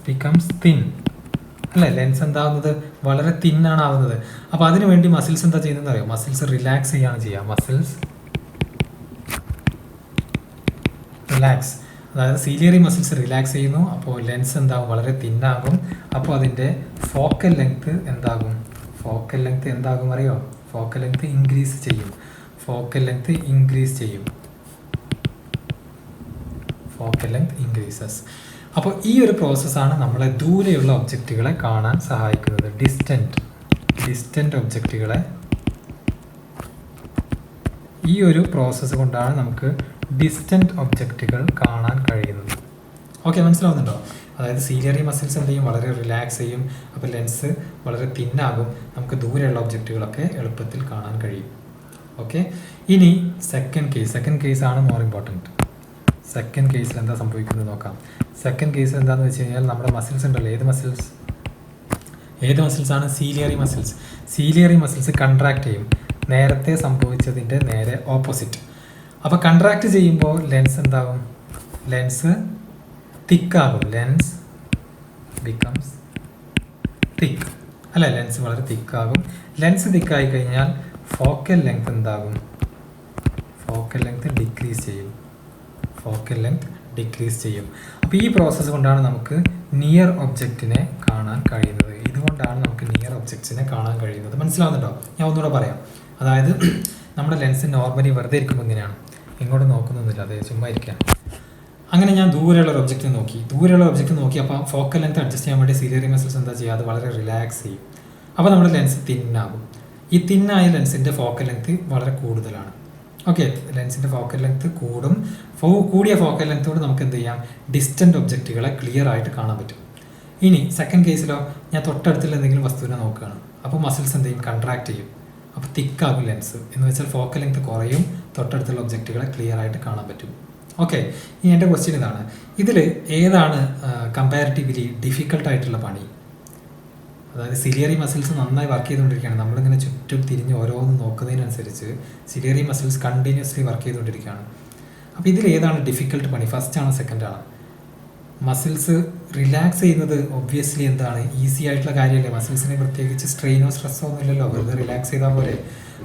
ബിക്കംസ് തിൻ, അല്ലേ? ലെൻസ് എന്താവുന്നത്? വളരെ തിന്നാണ് ആവുന്നത്. അപ്പോൾ അതിനു വേണ്ടി മസിൽസ് എന്താ ചെയ്യുന്നതെന്ന് അറിയോ? മസിൽസ് റിലാക്സ് ചെയ്യാണ് ചെയ്യുക. അതായത് സീലിയറി മസിൽസ് റിലാക്സ് ചെയ്യുന്നു, അപ്പോൾ ലെൻസ് എന്താകും, വളരെ തിന്നാകും. അപ്പോൾ അതിൻ്റെ ഫോക്കൽ ലെങ്ത് എന്താകും, ഫോക്കൽ ലെങ്ത് എന്താകും അറിയോ, ഫോക്കൽ ലെങ്ത് ഇൻക്രീസ് ചെയ്യും, ഫോക്കൽ ലെങ്ത് ഇൻക്രീസ് ചെയ്യും, ഫോക്കൽ ലെങ്ത് ഇൻക്രീസസ്. അപ്പോൾ ഈ ഒരു പ്രോസസ്സാണ് നമ്മളെ ദൂരെയുള്ള ഒബ്ജക്റ്റുകളെ കാണാൻ സഹായിക്കുന്നത്. ഡിസ്റ്റൻറ്റ് ഒബ്ജക്റ്റുകളെ ഈ ഒരു പ്രോസസ്സ് കൊണ്ടാണ് നമുക്ക് ഡിസ്റ്റൻറ്റ് ഒബ്ജക്റ്റുകൾ കാണാൻ കഴിയുന്നത്. ഓക്കെ, മനസ്സിലാവുന്നുണ്ടോ? അതായത് സീലിയറി മസിൽസ് എന്ത് ചെയ്യും, വളരെ റിലാക്സ് ചെയ്യും. അപ്പോൾ ലെൻസ് വളരെ തിന്നാകും, നമുക്ക് ദൂരെയുള്ള ഒബ്ജക്റ്റുകളൊക്കെ എളുപ്പത്തിൽ കാണാൻ കഴിയും. ഓക്കെ, ഇനി സെക്കൻഡ് കേസാണ് മോർ ഇമ്പോർട്ടൻറ്റ്. സെക്കൻഡ് കേസിൽ എന്താ സംഭവിക്കുന്നത് നോക്കാം. സെക്കൻഡ് കേസ് എന്താണെന്ന് വെച്ച് കഴിഞ്ഞാൽ നമ്മുടെ മസിൽസ് ഉണ്ടല്ലോ, ഏത് മസിൽസാണ്? സീലിയറി മസിൽസ് കൺട്രാക്ട് ചെയ്യും, നേരത്തെ സംഭവിച്ചതിൻ്റെ നേരെ ഓപ്പോസിറ്റ്. അപ്പോൾ കൺട്രാക്ട് ചെയ്യുമ്പോൾ ലെൻസ് എന്താകും, ലെൻസ് തിക്കാകും, ലെൻസ് ബിക്കംസ് തിക്ക് അല്ല, ലെൻസ് വളരെ തിക്കാകും. ലെൻസ് തിക്കായി കഴിഞ്ഞാൽ ഫോക്കൽ ലെങ്ത് എന്താകും, ഫോക്കൽ ലെങ്ത് ഡിക്രീസ് ചെയ്യും. അപ്പോൾ ഈ പ്രോസസ്സ് കൊണ്ടാണ് നമുക്ക് നിയർ ഒബ്ജക്റ്റിനെ കാണാൻ കഴിയുന്നത്. ഇതുകൊണ്ടാണ് നമുക്ക് നിയർ ഒബ്ജക്ട്സിനെ കാണാൻ കഴിയുന്നത്. മനസ്സിലാവുന്നുണ്ടോ? ഞാൻ ഒന്നുകൂടെ പറയാം. അതായത് നമ്മുടെ ലെൻസ് നോർമലി വെറുതെ ഇരിക്കുമ്പോൾ ഇങ്ങനെയാണ്, ഇങ്ങോട്ട് നോക്കുന്നൊന്നുമില്ല, അതായത് ചുമ്മാ ഇരിക്കാം. അങ്ങനെ ഞാൻ ദൂരെയുള്ള ഒരു ഒബ്ജക്റ്റ് നോക്കി അപ്പോൾ ഫോക്കൽ ലെങ്ത് അഡ്ജസ്റ്റ് ചെയ്യാൻ വേണ്ടി സീലിയറി മസിൽസ് എന്താ ചെയ്യുക, അത് വളരെ റിലാക്സ് ചെയ്യും. അപ്പോൾ നമ്മുടെ ലെൻസ് തിന്നാകും. ഈ തിന്നായ ലെൻസിൻ്റെ ഫോക്കൽ ലെങ്ത് വളരെ കൂടുതലാണ്. ഓക്കെ, ലെൻസിൻ്റെ ഫോക്കൽ ലെങ്ത് കൂടും. കൂടിയ ഫോക്കൽ ലെങ്ത്തോട് നമുക്ക് എന്ത് ചെയ്യാം, ഡിസ്റ്റൻറ്റ് ഒബ്ജക്റ്റുകളെ ക്ലിയർ ആയിട്ട് കാണാൻ പറ്റും. ഇനി സെക്കൻഡ് കേസിലോ, ഞാൻ തൊട്ടടുത്തുള്ള എന്തെങ്കിലും വസ്തുവിനെ നോക്കുകയാണ്, അപ്പോൾ മസിൽസ് എന്ത് ചെയ്യും, കൺട്രാക്ട് ചെയ്യും. അപ്പോൾ തിക്കാകും ലെൻസ്, എന്ന് വെച്ചാൽ ഫോക്കൽ ലെങ്ത് കുറയും, തൊട്ടടുത്തുള്ള ഒബ്ജക്റ്റുകളെ ക്ലിയർ ആയിട്ട് കാണാൻ പറ്റും. ഓക്കെ, ഇനി എൻ്റെ ക്വസ്റ്റ്യൻ ഇതാണ്, ഇതിൽ ഏതാണ് കമ്പാരിറ്റീവ്ലി ഡിഫിക്കൽട്ടായിട്ടുള്ള പണി? അതായത് സിലിയറി മസിൽസ് നന്നായി വർക്ക് ചെയ്തുകൊണ്ടിരിക്കുകയാണ്, നമ്മളിങ്ങനെ ചുറ്റും തിരിഞ്ഞ് ഓരോന്ന് നോക്കുന്നതിനനുസരിച്ച് സിലിയറി മസിൽസ് കണ്ടിന്യൂസ്ലി വർക്ക് ചെയ്തുകൊണ്ടിരിക്കുകയാണ്. അപ്പോൾ ഇതിൽ ഏതാണ് ഡിഫിക്കൽട്ട് പണി, ഫസ്റ്റ് ആണോ സെക്കൻഡ് ആണോ? മസിൽസ് റിലാക്സ് ചെയ്യുന്നത് ഒബ്വിയസ്ലി എന്താണ്, ഈസി ആയിട്ടുള്ള കാര്യമല്ലേ. മസിൽസിനെ പ്രത്യേകിച്ച് സ്ട്രെയിനോ സ്ട്രെസ്സോ ഒന്നും ഇല്ലല്ലോ, വെറുതെ റിലാക്സ് ചെയ്താൽ പോലെ.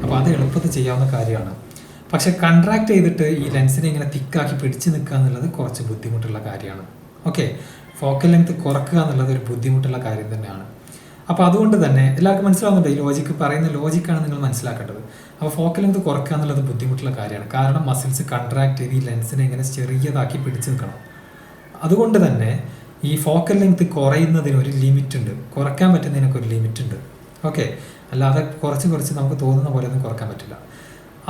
അപ്പോൾ അത് എളുപ്പത്തിൽ ചെയ്യാവുന്ന കാര്യമാണ്. പക്ഷെ കൺട്രാക്ട് ചെയ്തിട്ട് ഈ ലെൻസിനെ ഇങ്ങനെ തിക്കാക്കി പിടിച്ച് നിൽക്കുക എന്നുള്ളത് കുറച്ച് ബുദ്ധിമുട്ടുള്ള കാര്യമാണ്. ഓക്കെ, ഫോക്കൽ ലെങ്ത് കുറക്കുക എന്നുള്ളത് ഒരു ബുദ്ധിമുട്ടുള്ള കാര്യം തന്നെയാണ്. അപ്പോൾ അതുകൊണ്ട് തന്നെ എല്ലാവർക്കും മനസ്സിലാവുന്നുണ്ട്, ഈ ലോജിക്ക് പറയുന്ന ലോജിക്കാണ് നിങ്ങൾ മനസ്സിലാക്കേണ്ടത്. അപ്പോൾ ഫോക്കൽ ലെങ്ത് കുറക്കുക എന്നുള്ളത് ബുദ്ധിമുട്ടുള്ള കാര്യമാണ്. കാരണം മസിൽസ് കൺട്രാക്ട് ചെയ്ത് ഈ ലെൻസിനെ ഇങ്ങനെ ചെറിയതാക്കി പിടിച്ച് നിൽക്കണം. അതുകൊണ്ട് തന്നെ ഈ ഫോക്കൽ ലെങ്ത് കുറയുന്നതിന് ഒരു ലിമിറ്റ് ഉണ്ട്, കുറയ്ക്കാൻ പറ്റുന്നതിനൊക്കെ ഒരു ലിമിറ്റ് ഉണ്ട്. ഓക്കെ, അല്ലാതെ കുറച്ച് നമുക്ക് തോന്നുന്ന പോലെ ഒന്നും കുറയ്ക്കാൻ പറ്റില്ല.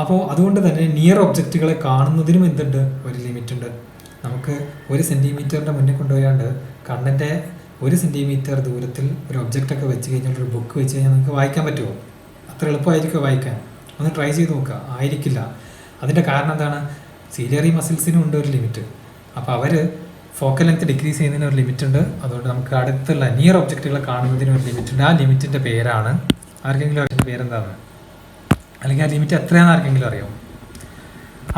അപ്പോൾ അതുകൊണ്ട് തന്നെ നിയർ ഒബ്ജക്റ്റുകളെ കാണുന്നതിനും എന്തുണ്ട്, ഒരു ലിമിറ്റ് ഉണ്ട്. നമുക്ക് 1 സെൻറ്റിമീറ്ററിൻ്റെ മുന്നിൽ കൊണ്ടുപോയാണ്ട് കണ്ണിൻ്റെ 1 സെൻറ്റിമീറ്റർ ദൂരത്തിൽ ഒരു ഒബ്ജക്റ്റൊക്കെ വെച്ച് കഴിഞ്ഞാൽ, ഒരു ബുക്ക് വെച്ച് കഴിഞ്ഞാൽ നിങ്ങൾക്ക് വായിക്കാൻ പറ്റുമോ? അത്ര എളുപ്പമായിരിക്കുമോ വായിക്കാൻ? ഒന്ന് ട്രൈ ചെയ്ത് നോക്കുക. ആയിരിക്കില്ല. അതിൻ്റെ കാരണം എന്താണ്, സീലിയറി മസിൽസിനും ഉണ്ട് ഒരു ലിമിറ്റ്. അപ്പോൾ അവർ ഫോക്കൽ ലെങ്ത് ഡിക്രീസ് ചെയ്യുന്നതിന് ഒരു ലിമിറ്റ് ഉണ്ട്. അതുകൊണ്ട് നമുക്ക് അടുത്തുള്ള നിയർ ഒബ്ജക്റ്റുകളെ കാണുന്നതിന് ഒരു ലിമിറ്റ് ഉണ്ട്. ആ ലിമിറ്റിൻ്റെ പേരാണ്, ആർക്കെങ്കിലും അതിൻ്റെ പേരെന്താണ്, അല്ലെങ്കിൽ ആ ലിമിറ്റ് എത്രയാണെന്ന് ആർക്കെങ്കിലും അറിയാമോ?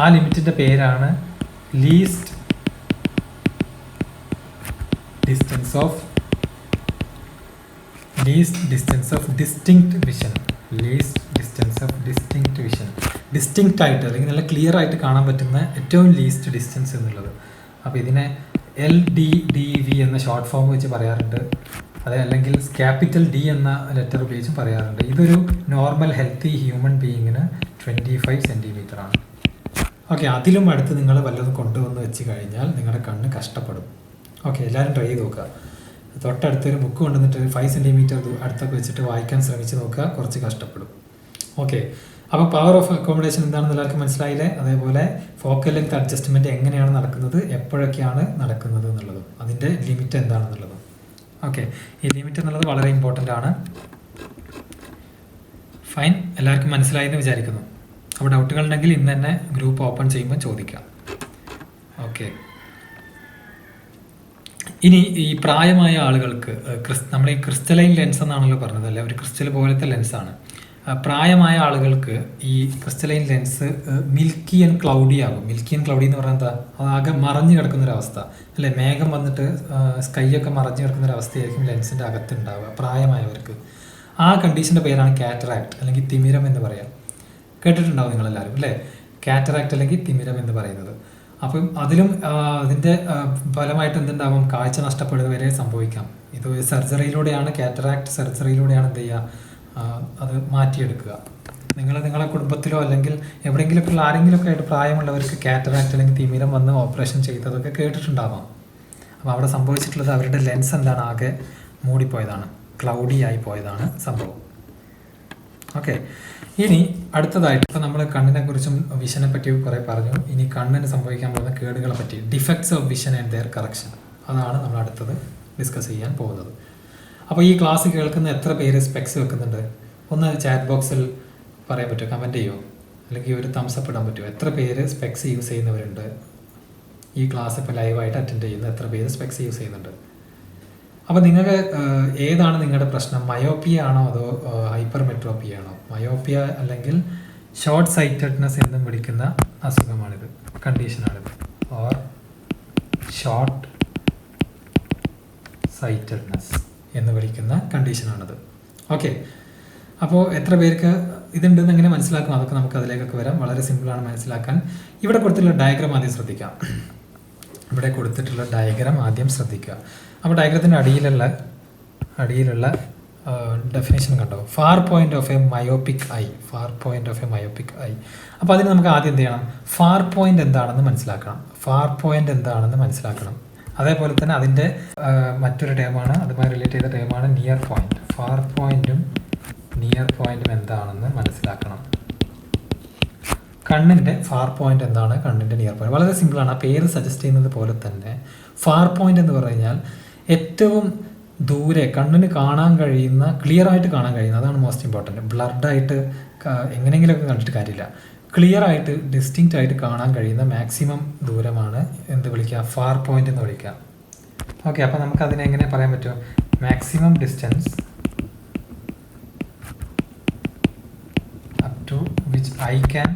ആ ലിമിറ്റിൻ്റെ പേരാണ് least distance of distinct vision. Distinct ആയിട്ട് അല്ലെങ്കിൽ നല്ല ക്ലിയർ ആയിട്ട് കാണാൻ പറ്റുന്ന ഏറ്റവും ലീസ്റ്റ് ഡിസ്റ്റൻസ് എന്നുള്ളത്. അപ്പോൾ ഇതിനെ LDDV എന്ന ഷോർട്ട് ഫോം വെച്ച് പറയാറുണ്ട്. അല്ലെങ്കിൽ ക്യാപിറ്റൽ D എന്ന ലെറ്റർ ഉപയോഗിച്ചും പറയാറുണ്ട്. ഇതൊരു നോർമൽ ഹെൽത്തി ഹ്യൂമൻ ബീയിങ്ങിന് 25 സെൻറ്റിമീറ്റർ ആണ്. ഓക്കെ, അതിലും അടുത്ത് നിങ്ങൾ വല്ലതും കൊണ്ടുവന്ന് വെച്ച് കഴിഞ്ഞാൽ നിങ്ങളുടെ കണ്ണ് കഷ്ടപ്പെടും. ഓക്കെ, എല്ലാവരും ട്രൈ ചെയ്ത് നോക്കുക. തൊട്ടടുത്തൊരു ബുക്ക് കൊണ്ടുവന്നിട്ട് 5 സെൻറ്റിമീറ്റർ അടുത്തൊക്കെ വെച്ചിട്ട് വായിക്കാൻ ശ്രമിച്ച് നോക്കുക, കുറച്ച് കഷ്ടപ്പെടും. ഓക്കെ, അപ്പോൾ പവർ ഓഫ് അക്കോമഡേഷൻ എന്താണെന്ന് എല്ലാവർക്കും മനസ്സിലായില്ലേ? അതേപോലെ ഫോക്കൽ ലെങ്ത് അഡ്ജസ്റ്റ്മെൻറ്റ് എങ്ങനെയാണ് നടക്കുന്നത്, എപ്പോഴൊക്കെയാണ് നടക്കുന്നത് എന്നുള്ളതും അതിൻ്റെ ലിമിറ്റ് എന്താണെന്നുള്ളതും. ഓക്കെ, ഈ ലിമിറ്റ് എന്നുള്ളത് വളരെ ഇമ്പോർട്ടൻ്റ് ആണ്. ഫൈൻ, എല്ലാവർക്കും മനസ്സിലായി എന്ന് വിചാരിക്കുന്നു. അപ്പോൾ ഡൗട്ടുകൾ ഉണ്ടെങ്കിൽ ഇന്ന് തന്നെ ഗ്രൂപ്പ് ഓപ്പൺ ചെയ്യുമ്പോൾ ചോദിക്കാം. ഓക്കെ, ഇനി ഈ പ്രായമായ ആളുകൾക്ക് നമ്മൾ ഈ ക്രിസ്റ്റലൈൻ ലെൻസ് എന്നാണല്ലോ പറഞ്ഞത്, അല്ലേ? ഒരു ക്രിസ്റ്റൽ പോലത്തെ ലെൻസാണ്. പ്രായമായ ആളുകൾക്ക് ഈ crystalline lens milky and cloudy ആകും. മിൽക്കി ആൻഡ് ക്ലൗഡി എന്ന് പറഞ്ഞാൽ എന്താ, ആകെ മറഞ്ഞു കിടക്കുന്നൊരവസ്ഥ, അല്ലേ? മേഘം വന്നിട്ട് സ്കൈയൊക്കെ മറഞ്ഞു കിടക്കുന്നൊരവസ്ഥയായിരിക്കും ലെൻസിൻ്റെ അകത്തുണ്ടാവുക പ്രായമായവർക്ക്. ആ കണ്ടീഷൻ്റെ പേരാണ് കാറ്ററാക്ട് അല്ലെങ്കിൽ തിമിരം എന്ന് പറയാം. കേട്ടിട്ടുണ്ടാവും നിങ്ങളെല്ലാവരും, അല്ലേ? കാറ്ററാക്ട് അല്ലെങ്കിൽ തിമിരം എന്ന് പറയുന്നത്. അപ്പം അതിലും അതിൻ്റെ ഫലമായിട്ട് എന്തുണ്ടാവും, കാഴ്ച നഷ്ടപ്പെടുക വരെ സംഭവിക്കാം. ഇത് ഒരു സർജറിയിലൂടെയാണ്, കാറ്ററാക്ട് സർജറിയിലൂടെയാണ് എന്ത് ചെയ്യുക, അത് മാറ്റിയെടുക്കുക. നിങ്ങളെ കുടുംബത്തിലോ അല്ലെങ്കിൽ എവിടെയെങ്കിലുമൊക്കെ ഉള്ള ആരെങ്കിലുമൊക്കെ ആയിട്ട് പ്രായമുള്ളവർക്ക് കാറ്ററാക്ട് അല്ലെങ്കിൽ തിമിരം വന്ന് ഓപ്പറേഷൻ ചെയ്തതൊക്കെ കേട്ടിട്ടുണ്ടാവാം. അപ്പോൾ അവിടെ സംഭവിച്ചിട്ടുള്ളത് അവരുടെ ലെൻസ് എന്താണ്, ആകെ മൂടിപ്പോയതാണ്, ക്ലൗഡി ആയി പോയതാണ് സംഭവം. ഓക്കെ, ഇനി അടുത്തതായിട്ട് ഇപ്പോൾ നമ്മൾ കണ്ണിനെ കുറിച്ചും വിഷനെ പറ്റി കുറേ പറഞ്ഞു. ഇനി കണ്ണിന് സംഭവിക്കാൻ പോകുന്ന കേടുകളെ പറ്റി, defects of vision and their correction, അതാണ് നമ്മൾ അടുത്തത് ഡിസ്കസ് ചെയ്യാൻ പോകുന്നത്. അപ്പോൾ ഈ ക്ലാസ് കേൾക്കുന്ന എത്ര പേര് സ്പെക്സ് വെക്കുന്നുണ്ട്? ഒന്ന് ചാറ്റ് ബോക്സിൽ പറയാൻ പറ്റുമോ, കമൻറ്റ് ചെയ്യുമോ, അല്ലെങ്കിൽ ഒരു തംസപ്പ് ഇടാൻ പറ്റുമോ? എത്ര പേര് സ്പെക്സ് യൂസ് ചെയ്യുന്നവരുണ്ട്? ഈ ക്ലാസ് ഇപ്പോൾ ലൈവായിട്ട് അറ്റൻഡ് ചെയ്യുന്ന എത്ര പേര് സ്പെക്സ് യൂസ് ചെയ്യുന്നുണ്ട്? അപ്പോൾ നിങ്ങൾക്ക് ഏതാണ് നിങ്ങളുടെ പ്രശ്നം? മയോപ്പിയ ആണോ അതോ ഹൈപ്പർ മെട്രോപ്പിയ ആണോ? മയോപ്പിയ അല്ലെങ്കിൽ ഷോർട്ട് സൈറ്റഡ്നെസ് എന്നും വിളിക്കുന്ന അസുഖമാണിത്, കണ്ടീഷനാണിത്, ഓർ ഷോർട്ട് സൈറ്റഡ്നെസ് എന്ന് വിളിക്കുന്ന കണ്ടീഷനാണിത്. ഓക്കെ, അപ്പോൾ എത്ര പേർക്ക് ഇതുണ്ടെന്ന് എങ്ങനെ മനസ്സിലാക്കും? അതൊക്കെ നമുക്ക് അതിലേക്കൊക്കെ വരാം. വളരെ സിമ്പിളാണ് മനസ്സിലാക്കാൻ. ഇവിടെ കൊടുത്തിട്ടുള്ള ഡയഗ്രാം ആദ്യം ശ്രദ്ധിക്കാം. ഇവിടെ കൊടുത്തിട്ടുള്ള ഡയഗ്രാം ആദ്യം ശ്രദ്ധിക്കുക. അപ്പോൾ ഡയഗ്രത്തിൻ്റെ അടിയിലുള്ള ഡെഫിനേഷൻ കണ്ടോ, far point of A myopic I, far point of A myopic I. അപ്പോൾ അതിന് നമുക്ക് ആദ്യം എന്ത് ചെയ്യണം, ഫാർ പോയിന്റ് എന്താണെന്ന് മനസ്സിലാക്കണം. ഫാർ പോയിന്റ് എന്താണെന്ന് മനസ്സിലാക്കണം. അതേപോലെ തന്നെ അതിൻ്റെ മറ്റൊരു ടേമാണ്, അതുമായി റിലേറ്റ് ചെയ്ത ടേമാണ് നിയർ പോയിന്റ്. ഫാർ പോയിന്റും നിയർ പോയിന്റും എന്താണെന്ന് മനസ്സിലാക്കണം. കണ്ണിൻ്റെ ഫാർ പോയിന്റ് എന്താണ്, കണ്ണിൻ്റെ നിയർ പോയിന്റ് വളരെ സിമ്പിളാണ്. ആ പേര് സജസ്റ്റ് ചെയ്യുന്നത് പോലെ തന്നെ ഫാർ പോയിന്റ് എന്ന് പറഞ്ഞു കഴിഞ്ഞാൽ ഏറ്റവും ദൂരെ കണ്ണിന് കാണാൻ കഴിയുന്ന, ക്ലിയർ ആയിട്ട് കാണാൻ കഴിയുന്ന, അതാണ് മോസ്റ്റ് ഇമ്പോർട്ടൻറ്റ്. ബ്ലർഡായിട്ട് എങ്ങനെയെങ്കിലുമൊക്കെ കണ്ടിട്ട് കാര്യമില്ല, ക്ലിയർ ആയിട്ട് ഡിസ്റ്റിങ്ക്റ്റ് ആയിട്ട് കാണാൻ കഴിയുന്ന മാക്സിമം ദൂരമാണ് എന്ത് വിളിക്കുക, ഫാർ പോയിന്റ് എന്ന് വിളിക്കുക. ഓക്കെ, അപ്പോൾ നമുക്ക് അതിനെ എങ്ങനെ പറയാൻ പറ്റുമോ, maximum distance up to which I can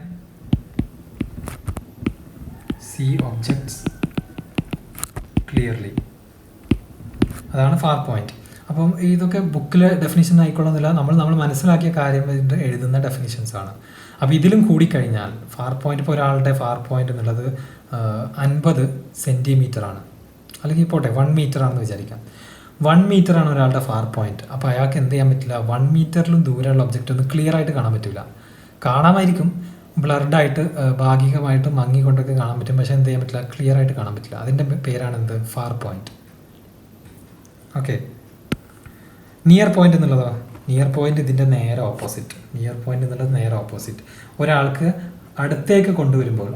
see objects clearly, അതാണ് ഫാർ പോയിന്റ്. അപ്പം ഇതൊക്കെ ബുക്കിലെ ഡെഫിനിഷൻ ആയിക്കൊള്ളുന്നില്ല, നമ്മൾ മനസ്സിലാക്കിയ കാര്യം എഴുതുന്ന ഡെഫിനിഷൻസ് ആണ്. അപ്പോൾ ഇതിലും കൂടിക്കഴിഞ്ഞാൽ ഫാർ പോയിന്റ്, ഇപ്പോൾ ഒരാളുടെ ഫാർ പോയിന്റ് എന്നുള്ളത് 50 സെൻറ്റിമീറ്റർ ആണ്, അല്ലെങ്കിൽ പോട്ടെ 1 മീറ്റർ ആണെന്ന് വിചാരിക്കാം. 1 മീറ്റർ ആണ് ഒരാളുടെ ഫാർ പോയിന്റ്. അപ്പോൾ അയാൾക്ക് എന്ത് ചെയ്യാൻ പറ്റില്ല, 1 മീറ്ററിലും ദൂരെയുള്ള ഒബ്ജക്റ്റ് ഒന്നും ക്ലിയർ ആയിട്ട് കാണാൻ പറ്റില്ല. കാണാമായിരിക്കും, ബ്ലർഡായിട്ട് ഭാഗികമായിട്ട് മങ്ങിക്കൊണ്ടൊക്കെ കാണാൻ പറ്റും, പക്ഷേ എന്ത് ചെയ്യാൻ പറ്റില്ല, ക്ലിയർ ആയിട്ട് കാണാൻ പറ്റില്ല. അതിൻ്റെ പേരാണ് എന്ത്, far point. Okay, near point എന്നുള്ളതോ, നിയർ പോയിന്റ് ഇതിൻ്റെ നേരെ ഓപ്പോസിറ്റ്. നിയർ പോയിന്റ് എന്നുള്ളത് നേരെ ഓപ്പോസിറ്റ്. ഒരാൾക്ക് അടുത്തേക്ക് കൊണ്ടുവരുമ്പോൾ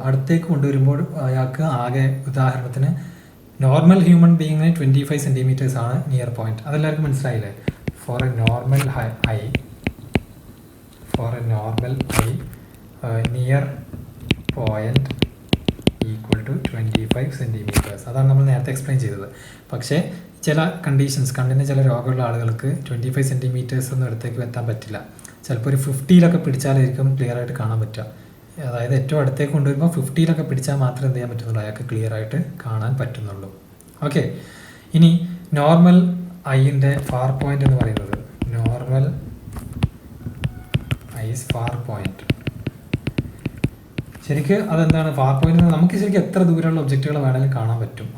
അയാൾക്ക് ആകെ, ഉദാഹരണത്തിന് നോർമൽ ഹ്യൂമൻ ബീയിങ്ങിന് 25 സെൻറ്റിമീറ്റേഴ്സ് ആണ് നിയർ പോയിന്റ്. അതെല്ലാവർക്കും മനസ്സിലായില്ലേ? For a normal eye near point equal to 25 centimetres. അതാണ് നമ്മൾ നേരത്തെ എക്സ്പ്ലെയിൻ ചെയ്തത്. പക്ഷേ ചില കണ്ടീഷൻസ്, കണ്ണിന് ചില രോഗമുള്ള ആളുകൾക്ക് 25 സെൻറ്റിമീറ്റേഴ്സ് ഒന്നും അടുത്തേക്ക് എത്താൻ പറ്റില്ല. ചിലപ്പോൾ ഒരു 50-ലൊക്കെ പിടിച്ചാലായിരിക്കും ക്ലിയർ ആയിട്ട് കാണാൻ പറ്റുക. അതായത് ഏറ്റവും അടുത്തേക്ക് കൊണ്ടുവരുമ്പോൾ 50-ലൊക്കെ പിടിച്ചാൽ മാത്രമേ എന്ത് ചെയ്യാൻ പറ്റുന്നുള്ളൂ, അയാൾക്ക് ക്ലിയർ ആയിട്ട് കാണാൻ പറ്റുന്നുള്ളൂ. ഓക്കെ, ഇനി നോർമൽ ഐൻ്റെ ഫാർ പോയിന്റ് എന്ന് പറയുന്നത്, നോർമൽ ഐസ് ഫാർ പോയിന്റ്, ശരിക്കും അതെന്താണ് ഫാർ പോയിന്റ്? നമുക്ക് ശരിക്കും എത്ര ദൂരെയുള്ള ഒബ്ജക്റ്റുകൾ വേണമെങ്കിലും കാണാൻ പറ്റും.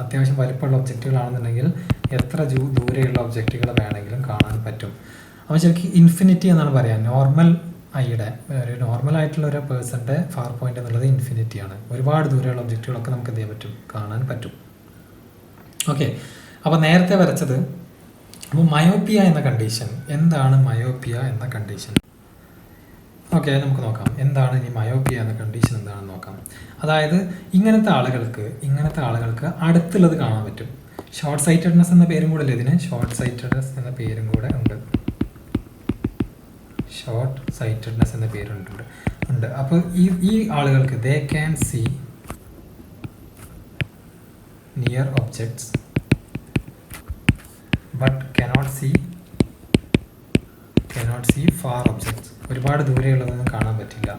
അത്യാവശ്യം വലിപ്പമുള്ള ഒബ്ജക്റ്റുകളാണെന്നുണ്ടെങ്കിൽ എത്ര ദൂരെയുള്ള ഒബ്ജക്റ്റുകൾ വേണമെങ്കിലും കാണാൻ പറ്റും. അപ്പോൾ ശരിക്കും ഇൻഫിനിറ്റി എന്നാണ് പറയുക. നോർമൽ ഐയുടെ, ഒരു നോർമലായിട്ടുള്ള ഒരു പേഴ്സൻ്റെ ഫാർ പോയിന്റ് എന്നുള്ളത് ഇൻഫിനിറ്റിയാണ്. ഒരുപാട് ദൂരെയുള്ള ഒബ്ജക്റ്റുകളൊക്കെ നമുക്ക് എന്ത് ചെയ്യാൻ പറ്റും, കാണാൻ പറ്റും. ഓക്കെ, അപ്പോൾ നേരത്തെ വരച്ചത്. അപ്പോൾ മയോപ്പിയ എന്ന കണ്ടീഷൻ എന്താണ്? മയോപ്പിയ എന്ന കണ്ടീഷൻ, ഓക്കെ, നമുക്ക് നോക്കാം എന്താണ് ഇനി മയോപ്പിയ എന്ന കണ്ടീഷൻ എന്താണെന്ന് നോക്കാം. അതായത് ഇങ്ങനത്തെ ആളുകൾക്ക് അടുത്തുള്ളത് കാണാൻ പറ്റും. ഷോർട്ട് സൈറ്റഡ്നെസ് എന്ന പേരും കൂടെ അല്ലേ ഇതിന്? ഷോർട്ട് സൈറ്റഡ്നെസ് എന്ന പേരും കൂടെ ഉണ്ട്. ഷോർട്ട് സൈറ്റഡ്നെസ് എന്ന പേരുണ്ട്. അപ്പോൾ ഈ ആളുകൾക്ക് they can see near objects but cannot see far objects. ഒരുപാട് ദൂരെയുള്ളതൊന്നും കാണാൻ പറ്റില്ല.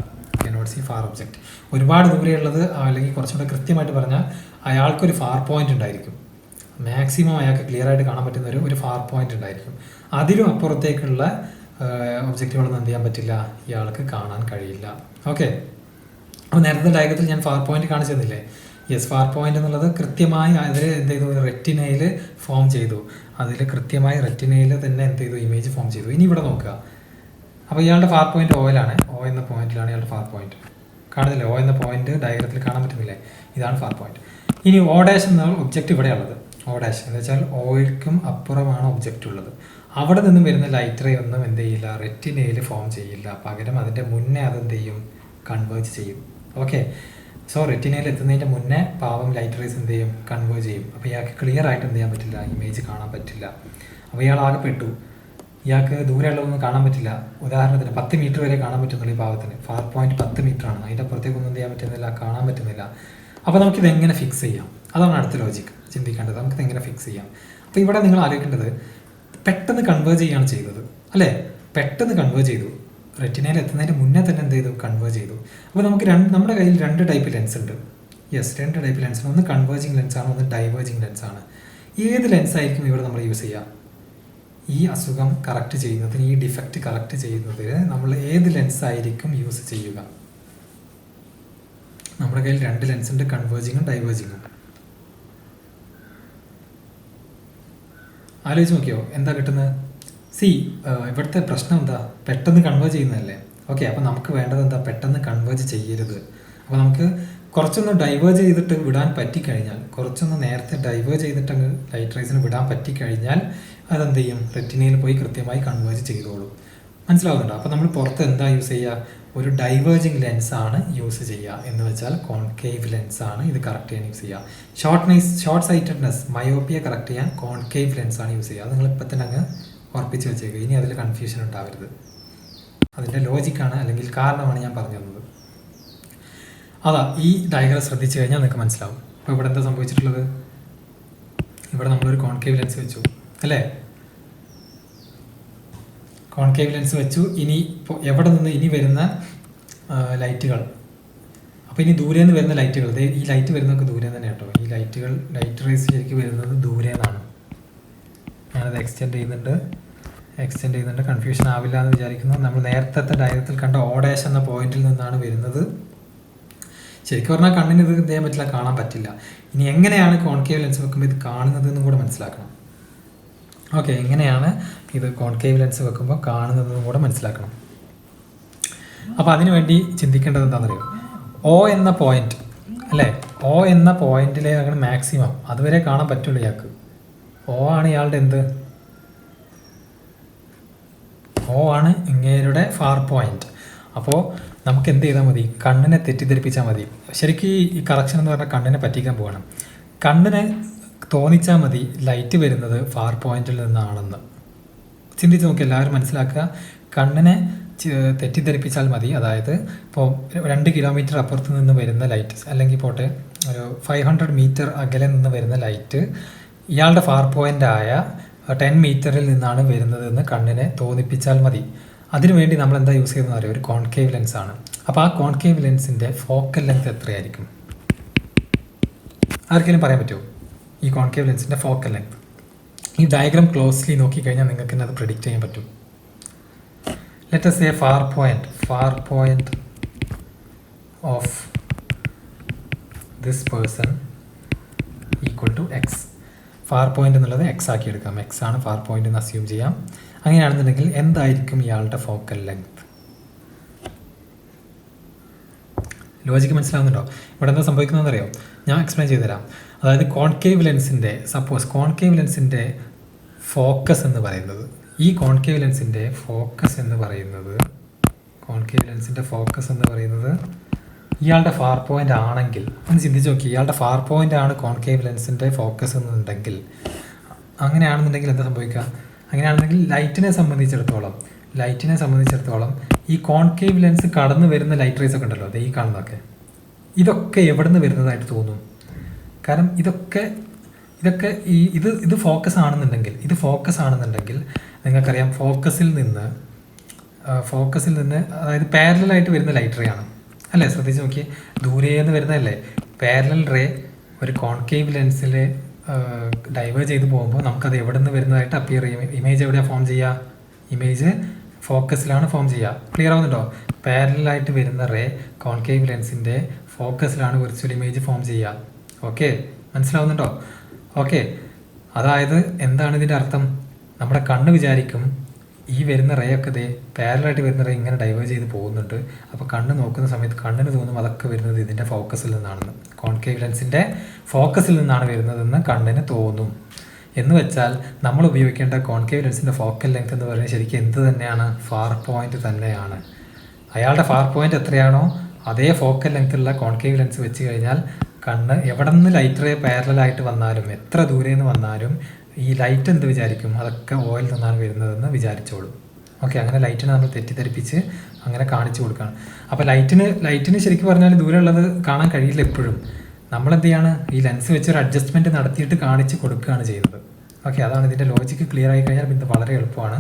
Cannot see far object. ഒരുപാട് ദൂരെയുള്ളത്, അല്ലെങ്കിൽ കുറച്ചുകൂടെ കൃത്യമായിട്ട് പറഞ്ഞാൽ അയാൾക്കൊരു ഫാർ പോയിന്റ് ഉണ്ടായിരിക്കും. മാക്സിമം അയാൾക്ക് ക്ലിയർ ആയിട്ട് കാണാൻ പറ്റുന്ന ഒരു ഫാർ പോയിന്റ് ഉണ്ടായിരിക്കും. അതിലും അപ്പുറത്തേക്കുള്ള ഒബ്ജക്റ്റുകളൊന്നും എന്ത് ചെയ്യാൻ പറ്റില്ല, ഇയാൾക്ക് കാണാൻ കഴിയില്ല. ഓക്കെ, അപ്പോൾ നേരത്തെ ഡയഗ്രത്തിൽ ഞാൻ ഫാർ പോയിന്റ് കാണിച്ചു തന്നില്ലേ? യെസ്, ഫാർ പോയിന്റ് എന്നുള്ളത് കൃത്യമായി അതിൽ എന്ത് ചെയ്തു, റെറ്റിനയിൽ ഫോം ചെയ്തു. അതിൽ കൃത്യമായി റെറ്റിനയിൽ തന്നെ എന്ത് ചെയ്തു, ഇമേജ് ഫോം ചെയ്തു. ഇനി ഇവിടെ നോക്കുക. അപ്പോൾ ഇയാളുടെ ഫാർ പോയിന്റ് ഓയിലാണ്, ഒ എന്ന പോയിന്റിലാണ് ഇയാളുടെ ഫാർ പോയിന്റ്. കാണുന്നില്ലേ? ഒ എന്ന പോയിന്റ് ഡയഗ്രത്തിൽ കാണാൻ പറ്റുന്നില്ലേ? ഇതാണ് ഫാർ പോയിന്റ്. ഇനി ഓ ഡാഷ് എന്ന ഒബ്ജക്റ്റ് ഇവിടെയുള്ളത്. ഓ ഡാഷ് എന്ന് വെച്ചാൽ ഓയ്ക്കും അപ്പുറമാണ് ഒബ്ജക്റ്റ് ഉള്ളത്. അവിടെ നിന്നും വരുന്ന ലൈറ്റ് റേ ഒന്നും എന്ത് ചെയ്യില്ല, റെറ്റിനയിൽ ഫോം ചെയ്യില്ല. പകരം അതിൻ്റെ മുന്നേ അതെന്ത് ചെയ്യും, കൺവേർജ് ചെയ്യും. ഓക്കെ, സോ റെറ്റിനയിൽ എത്തുന്നതിൻ്റെ മുന്നേ പാവം ലൈറ്റ് റേസ് എന്ത് ചെയ്യും, കൺവേർജ് ചെയ്യും. അപ്പോൾ ഇയാൾക്ക് ക്ലിയർ ആയിട്ട് എന്ത് ചെയ്യാൻ പറ്റില്ല, ഇമേജ് കാണാൻ പറ്റില്ല. അപ്പോൾ ഇയാൾ ആകെ പെട്ടു. ഇയാൾക്ക് ദൂരെയുള്ളതൊന്നും കാണാൻ പറ്റില്ല. ഉദാഹരണത്തിന് 10 മീറ്റർ വരെ കാണാൻ പറ്റുന്നുള്ളൂ ഈ പാവത്തിന്. ഫാർ പോയിന്റ് 10 മീറ്ററാണ്. അതിൻ്റെ അപ്പുറത്തേക്കൊന്നും എന്ത് ചെയ്യാൻ പറ്റുന്നില്ല, കാണാൻ പറ്റുന്നില്ല. അപ്പോൾ നമുക്കിത് എങ്ങനെ ഫിക്സ് ചെയ്യാം? അതാണ് അടുത്ത ലോജിക്ക് ചിന്തിക്കേണ്ടത്. നമുക്കിത് എങ്ങനെ ഫിക്സ് ചെയ്യാം? അപ്പോൾ ഇവിടെ നിങ്ങൾ ആലോചിക്കേണ്ടത്, പെട്ടെന്ന് കൺവേർജ് ചെയ്യാണ് ചെയ്തത് അല്ലേ? പെട്ടെന്ന് കൺവേർജ് ചെയ്തു. റെറ്റിനയിൽ എത്തുന്നതിന് മുന്നേ തന്നെ എന്ത് ചെയ്തു, കൺവേർജ് ചെയ്തു. അപ്പോൾ നമുക്ക് നമ്മുടെ കയ്യിൽ 2 ടൈപ്പ് ലെൻസ് ഉണ്ട്. Yes, 2 type lens. ഒന്ന് കൺവേർജിങ് ലെൻസാണ്, ഒന്ന് ഡൈവേർജിങ് ലെൻസാണ്. ഏത് ലെൻസായിരിക്കും ഇവിടെ നമ്മൾ യൂസ് ചെയ്യുക? ഈ അസുഖം കറക്റ്റ് ചെയ്യുന്നതിന്, ഈ ഡിഫക്റ്റ് കറക്റ്റ് ചെയ്യുന്നതിന് നമ്മൾ ഏത് ലെൻസായിരിക്കും യൂസ് ചെയ്യുക? നമ്മുടെ കയ്യിൽ 2 ലെൻസ് ഉണ്ട്, കൺവേർജിങ്ങും ഡൈവേർജിങ്ങും. ആലോചിച്ച് നോക്കിയോ എന്താ കിട്ടുന്നത്? ഇവിടുത്തെ പ്രശ്നം എന്താ? പെട്ടെന്ന് കൺവേർജ് ചെയ്യുന്നതല്ലേ? ഓക്കെ, അപ്പോൾ നമുക്ക് വേണ്ടത് എന്താ? പെട്ടെന്ന് കൺവേർജ് ചെയ്യരുത്. അപ്പോൾ നമുക്ക് കുറച്ചൊന്ന് ഡൈവേർജ് ചെയ്തിട്ട് വിടാൻ പറ്റിക്കഴിഞ്ഞാൽ, കുറച്ചൊന്ന് നേരത്തെ ഡൈവേർജ് ചെയ്തിട്ട് അങ്ങ് ലൈറ്റ് റേസിന് വിടാൻ പറ്റിക്കഴിഞ്ഞാൽ അതെന്ത് ചെയ്യും, റെറ്റിനയിൽ പോയി കൃത്യമായി കൺവേർജ് ചെയ്തോളൂ. മനസ്സിലാവുന്നുണ്ടോ? അപ്പോൾ നമ്മൾ പുറത്ത് എന്താ യൂസ് ചെയ്യുക? ഒരു ഡൈവേർജിങ് ലെൻസാണ് യൂസ് ചെയ്യുക. എന്ന് വെച്ചാൽ കോൺകേവ് ലെൻസാണ് ഇത് കറക്റ്റ് ചെയ്യാൻ യൂസ് ചെയ്യുക. ഷോർട്ട് സൈറ്റഡ്നെസ്, മയോപ്പിയ കറക്റ്റ് ചെയ്യാൻ കോൺകേവ് ലെൻസാണ് യൂസ് ചെയ്യുക. അത് നിങ്ങൾ ഇപ്പം തന്നെ അങ്ങ് ഉറപ്പിച്ച് വെച്ചേക്കുക. ഇനി അതിൽ കൺഫ്യൂഷൻ ഉണ്ടാവരുത്. അതിൻ്റെ ലോജിക്കാണ്, അല്ലെങ്കിൽ കാരണമാണ് ഞാൻ പറഞ്ഞു തന്നത്. അതാ ഈ ഡയഗ്രം ശ്രദ്ധിച്ചു കഴിഞ്ഞാൽ നിങ്ങൾക്ക് മനസ്സിലാവും. അപ്പോൾ ഇവിടെ എന്താ സംഭവിച്ചിട്ടുള്ളത്? ഇവിടെ നമ്മളൊരു കോൺകേവ് ലെൻസ് വെച്ചു അല്ലേ? കോൺകേവ് ലെൻസ് വെച്ചു. ഇനി എവിടെ നിന്ന് ഇനി വരുന്ന ലൈറ്റുകൾ, അപ്പോൾ ഇനി ദൂരെ നിന്ന് വരുന്ന ലൈറ്റുകൾ, ഈ ലൈറ്റ് വരുന്നതൊക്കെ ദൂരെ തന്നെ കേട്ടോ. ഈ ലൈറ്റ് റേസ് ശരിക്കും വരുന്നത് ദൂരെ നിന്നാണ്. ഞാനത് എക്സ്റ്റെൻഡ് ചെയ്യുന്നുണ്ട്. കൺഫ്യൂഷൻ ആവില്ല എന്ന് വിചാരിക്കുന്നു. നമ്മൾ നേരത്തെ ഡയഗ്രത്തിൽ കണ്ട ഓ ഡാഷ് എന്ന പോയിന്റിൽ നിന്നാണ് വരുന്നത്. ശരിക്കും പറഞ്ഞാൽ കണ്ണിന് ഇത് എന്ത് ചെയ്യാൻ പറ്റില്ല, കാണാൻ പറ്റില്ല. ഇനി എങ്ങനെയാണ് കോൺകേവ് ലെൻസ് വെക്കുമ്പോൾ ഇത് കാണുന്നത് എന്നും കൂടെ മനസ്സിലാക്കണം. ഓക്കെ, എങ്ങനെയാണ് ഇത് കോൺകേവ് ലെൻസ് വെക്കുമ്പോൾ കാണുന്നതെന്നും കൂടെ മനസ്സിലാക്കണം. അപ്പോൾ അതിനുവേണ്ടി ചിന്തിക്കേണ്ടത് എന്താണെന്നറിയോ? ഓ എന്ന പോയിന്റ് അല്ലേ? ഒ എന്ന പോയിന്റിലേക്കാണ് മാക്സിമം, അതുവരെ കാണാൻ പറ്റുള്ളൂ ഇയാൾക്ക്. ഒ ആണ് ഇയാളുടെ എന്ത്? ഒ ആണ് ഇങ്ങേരുടെ ഫാർ പോയിന്റ്. അപ്പോൾ നമുക്ക് എന്ത് ചെയ്താൽ മതി? കണ്ണിനെ തെറ്റിദ്ധരിപ്പിച്ചാൽ മതി. ശരിക്കും ഈ കറക്ഷൻ എന്ന് പറഞ്ഞാൽ കണ്ണിനെ പറ്റിക്കാൻ പോകണം. കണ്ണിനെ തോന്നിച്ചാൽ മതി ലൈറ്റ് വരുന്നത് ഫാർ പോയിന്റിൽ നിന്നാണെന്ന്. ചിന്തിച്ച് നോക്കി എല്ലാവരും മനസ്സിലാക്കുക. കണ്ണിനെ തെറ്റിദ്ധരിപ്പിച്ചാൽ മതി. അതായത് ഇപ്പോൾ 2 കിലോമീറ്റർ അപ്പുറത്ത് നിന്ന് വരുന്ന ലൈറ്റ്, അല്ലെങ്കിൽ പോട്ടെ ഒരു 500 മീറ്റർ അകലെ നിന്ന് വരുന്ന ലൈറ്റ് ഇയാളുടെ ഫാർ പോയിൻ്റായ 10 മീറ്ററിൽ നിന്നാണ് വരുന്നതെന്ന് കണ്ണിനെ തോന്നിപ്പിച്ചാൽ മതി. അതിനുവേണ്ടി നമ്മൾ എന്താ യൂസ് ചെയ്യുന്നത് അറിയാം? ഒരു കോൺകേവ് ലെൻസാണ്. അപ്പോൾ ആ കോൺകേവ് ലെൻസിൻ്റെ ഫോക്കൽ ലെങ്ത് എത്രയായിരിക്കും? ആർക്കെങ്കിലും പറയാൻ പറ്റുമോ ഈ കോൺകേവ് ലെൻസിൻ്റെ ഫോക്കൽ ലെങ്ത്? ഈ ഡയഗ്രാം ക്ലോസ്ലി നോക്കിക്കഴിഞ്ഞാൽ നിങ്ങൾക്ക് തന്നെ അത് പ്രെഡിക്റ്റ് ചെയ്യാൻ പറ്റും. Let us say far point of this person equal to x. Far point എന്നുള്ളത് എക്സ് ആക്കി എടുക്കാം. എക്സ് ആണ് ഫാർ പോയിന്റ് എന്ന് അസ്യൂം ചെയ്യാം. അങ്ങനെയാണെന്നുണ്ടെങ്കിൽ എന്തായിരിക്കും ഇയാളുടെ ഫോക്കൽ ലെങ്ത്? ലോജിക്ക് മനസ്സിലാവുന്നുണ്ടോ? ഇവിടെ എന്താ സംഭവിക്കുന്നതെന്ന് അറിയോ? ഞാൻ എക്സ്പ്ലെയിൻ ചെയ്തുതരാം. അതായത് കോൺകേവ് ലെൻസിൻ്റെ കോൺകേവ് ലെൻസിൻ്റെ ഫോക്കസ് എന്ന് പറയുന്നത്, ഈ കോൺകേവ് ലെൻസിൻ്റെ ഫോക്കസ് എന്ന് പറയുന്നത് ഇയാളുടെ ഫാർ പോയിന്റ് ആണെങ്കിൽ, ഒന്ന് ചിന്തിച്ച് നോക്കി, ഇയാളുടെ ഫാർ പോയിന്റ് ആണ് കോൺകേവ് ലെൻസിൻ്റെ ഫോക്കസ് എന്നുണ്ടെങ്കിൽ, അങ്ങനെയാണെന്നുണ്ടെങ്കിൽ എന്താ സംഭവിക്കുക? അങ്ങനെയാണെന്നുണ്ടെങ്കിൽ ലൈറ്റിനെ സംബന്ധിച്ചിടത്തോളം ഈ കോൺകേവ് ലെൻസ് കടന്നു വരുന്ന ലൈറ്റ് റേസ് ഒക്കെ ഉണ്ടല്ലോ, അത് ഈ കാണുന്നതൊക്കെ, ഇതൊക്കെ എവിടെ നിന്ന് വരുന്നതായിട്ട് തോന്നും? കാരണം ഇതൊക്കെ ഇത് ഫോക്കസ് ആണെന്നുണ്ടെങ്കിൽ നിങ്ങൾക്കറിയാം, ഫോക്കസിൽ നിന്ന് അതായത് പാരലലായിട്ട് വരുന്ന ലൈറ്റ് റേ ആണ് അല്ലേ? ശ്രദ്ധിച്ച് നോക്കിയേ, ദൂരേന്ന് വരുന്നതല്ലേ പാരലൽ റേ. ഒരു കോൺകേവ് ലെൻസിൽ ഡൈവേർജ് ചെയ്ത് പോകുമ്പോൾ നമുക്കത് എവിടെ നിന്ന് വരുന്നതായിട്ട് അപ്പിയർ ചെയ്യും. ഇമേജ് എവിടെയാണ് ഫോം ചെയ്യുക? ഇമേജ് ഫോക്കസിലാണ് ഫോം ചെയ്യുക. ക്ലിയർ ആവുന്നുണ്ടോ? പാരലായിട്ട് വരുന്ന റേ കോൺകേവ് ലെൻസിൻ്റെ ഫോക്കസിലാണ് വിർച്വൽ ഇമേജ് ഫോം ചെയ്യുക. ഓക്കെ, മനസ്സിലാവുന്നുണ്ടോ? ഓക്കെ, അതായത് എന്താണ് ഇതിൻ്റെ അർത്ഥം? നമ്മുടെ കണ്ണ് വിചാരിക്കും ഈ വരുന്ന റേ ഒക്കെ ഇതേ പാരലായിട്ട് വരുന്ന റേ ഇങ്ങനെ ഡൈവേർജ് ചെയ്ത് പോകുന്നുണ്ട്. അപ്പോൾ കണ്ണ് നോക്കുന്ന സമയത്ത് കണ്ണിന് തോന്നും അതൊക്കെ വരുന്നത് ഇതിൻ്റെ ഫോക്കസിൽ നിന്നാണെന്ന്, കോൺകേവ് ലെൻസിൻ്റെ ഫോക്കസിൽ നിന്നാണ് വരുന്നതെന്ന് കണ്ണിന് തോന്നും. എന്ന് വെച്ചാൽ നമ്മൾ ഉപയോഗിക്കേണ്ട കോൺകേവ് ലെൻസിൻ്റെ ഫോക്കൽ ലെങ്ത് എന്ന് പറയുന്നത് ശരിക്കും എന്ത് തന്നെയാണ്? ഫാർ പോയിന്റ് തന്നെയാണ്. അയാളുടെ ഫാർ പോയിന്റ് എത്രയാണോ അതേ ഫോക്കൽ ലെങ്ത്തുള്ള കോൺകേവ് ലെൻസ് വെച്ച് കഴിഞ്ഞാൽ കണ്ണ് എവിടെ നിന്ന് ലൈറ്റ് റേ പാരലായിട്ട് വന്നാലും എത്ര ദൂരെ നിന്ന് വന്നാലും ഈ ലൈറ്റ് എന്ത് വിചാരിക്കും? അതൊക്കെ ഓയിൽ നിന്നാണ് വരുന്നതെന്ന് വിചാരിച്ചോളും. ഓക്കെ, അങ്ങനെ ലൈറ്റിനെ നമ്മൾ തെറ്റിദ്ധരിപ്പിച്ച് അങ്ങനെ കാണിച്ചു കൊടുക്കുകയാണ്. അപ്പോൾ ലൈറ്റിന് ശരിക്കും പറഞ്ഞാൽ ദൂരെയുള്ളത് കാണാൻ കഴിയില്ല എപ്പോഴും. നമ്മളെന്ത് ചെയ്യാണ്? ഈ ലെൻസ് വെച്ചൊരു അഡ്ജസ്റ്റ്മെൻറ്റ് നടത്തിയിട്ട് കാണിച്ച് കൊടുക്കുകയാണ് ചെയ്യുന്നത്. ഓക്കെ, അതാണ് ഇതിൻ്റെ ലോജിക്ക്. ക്ലിയർ ആയി കഴിഞ്ഞാൽ പിന്നെ വളരെ എളുപ്പമാണ്.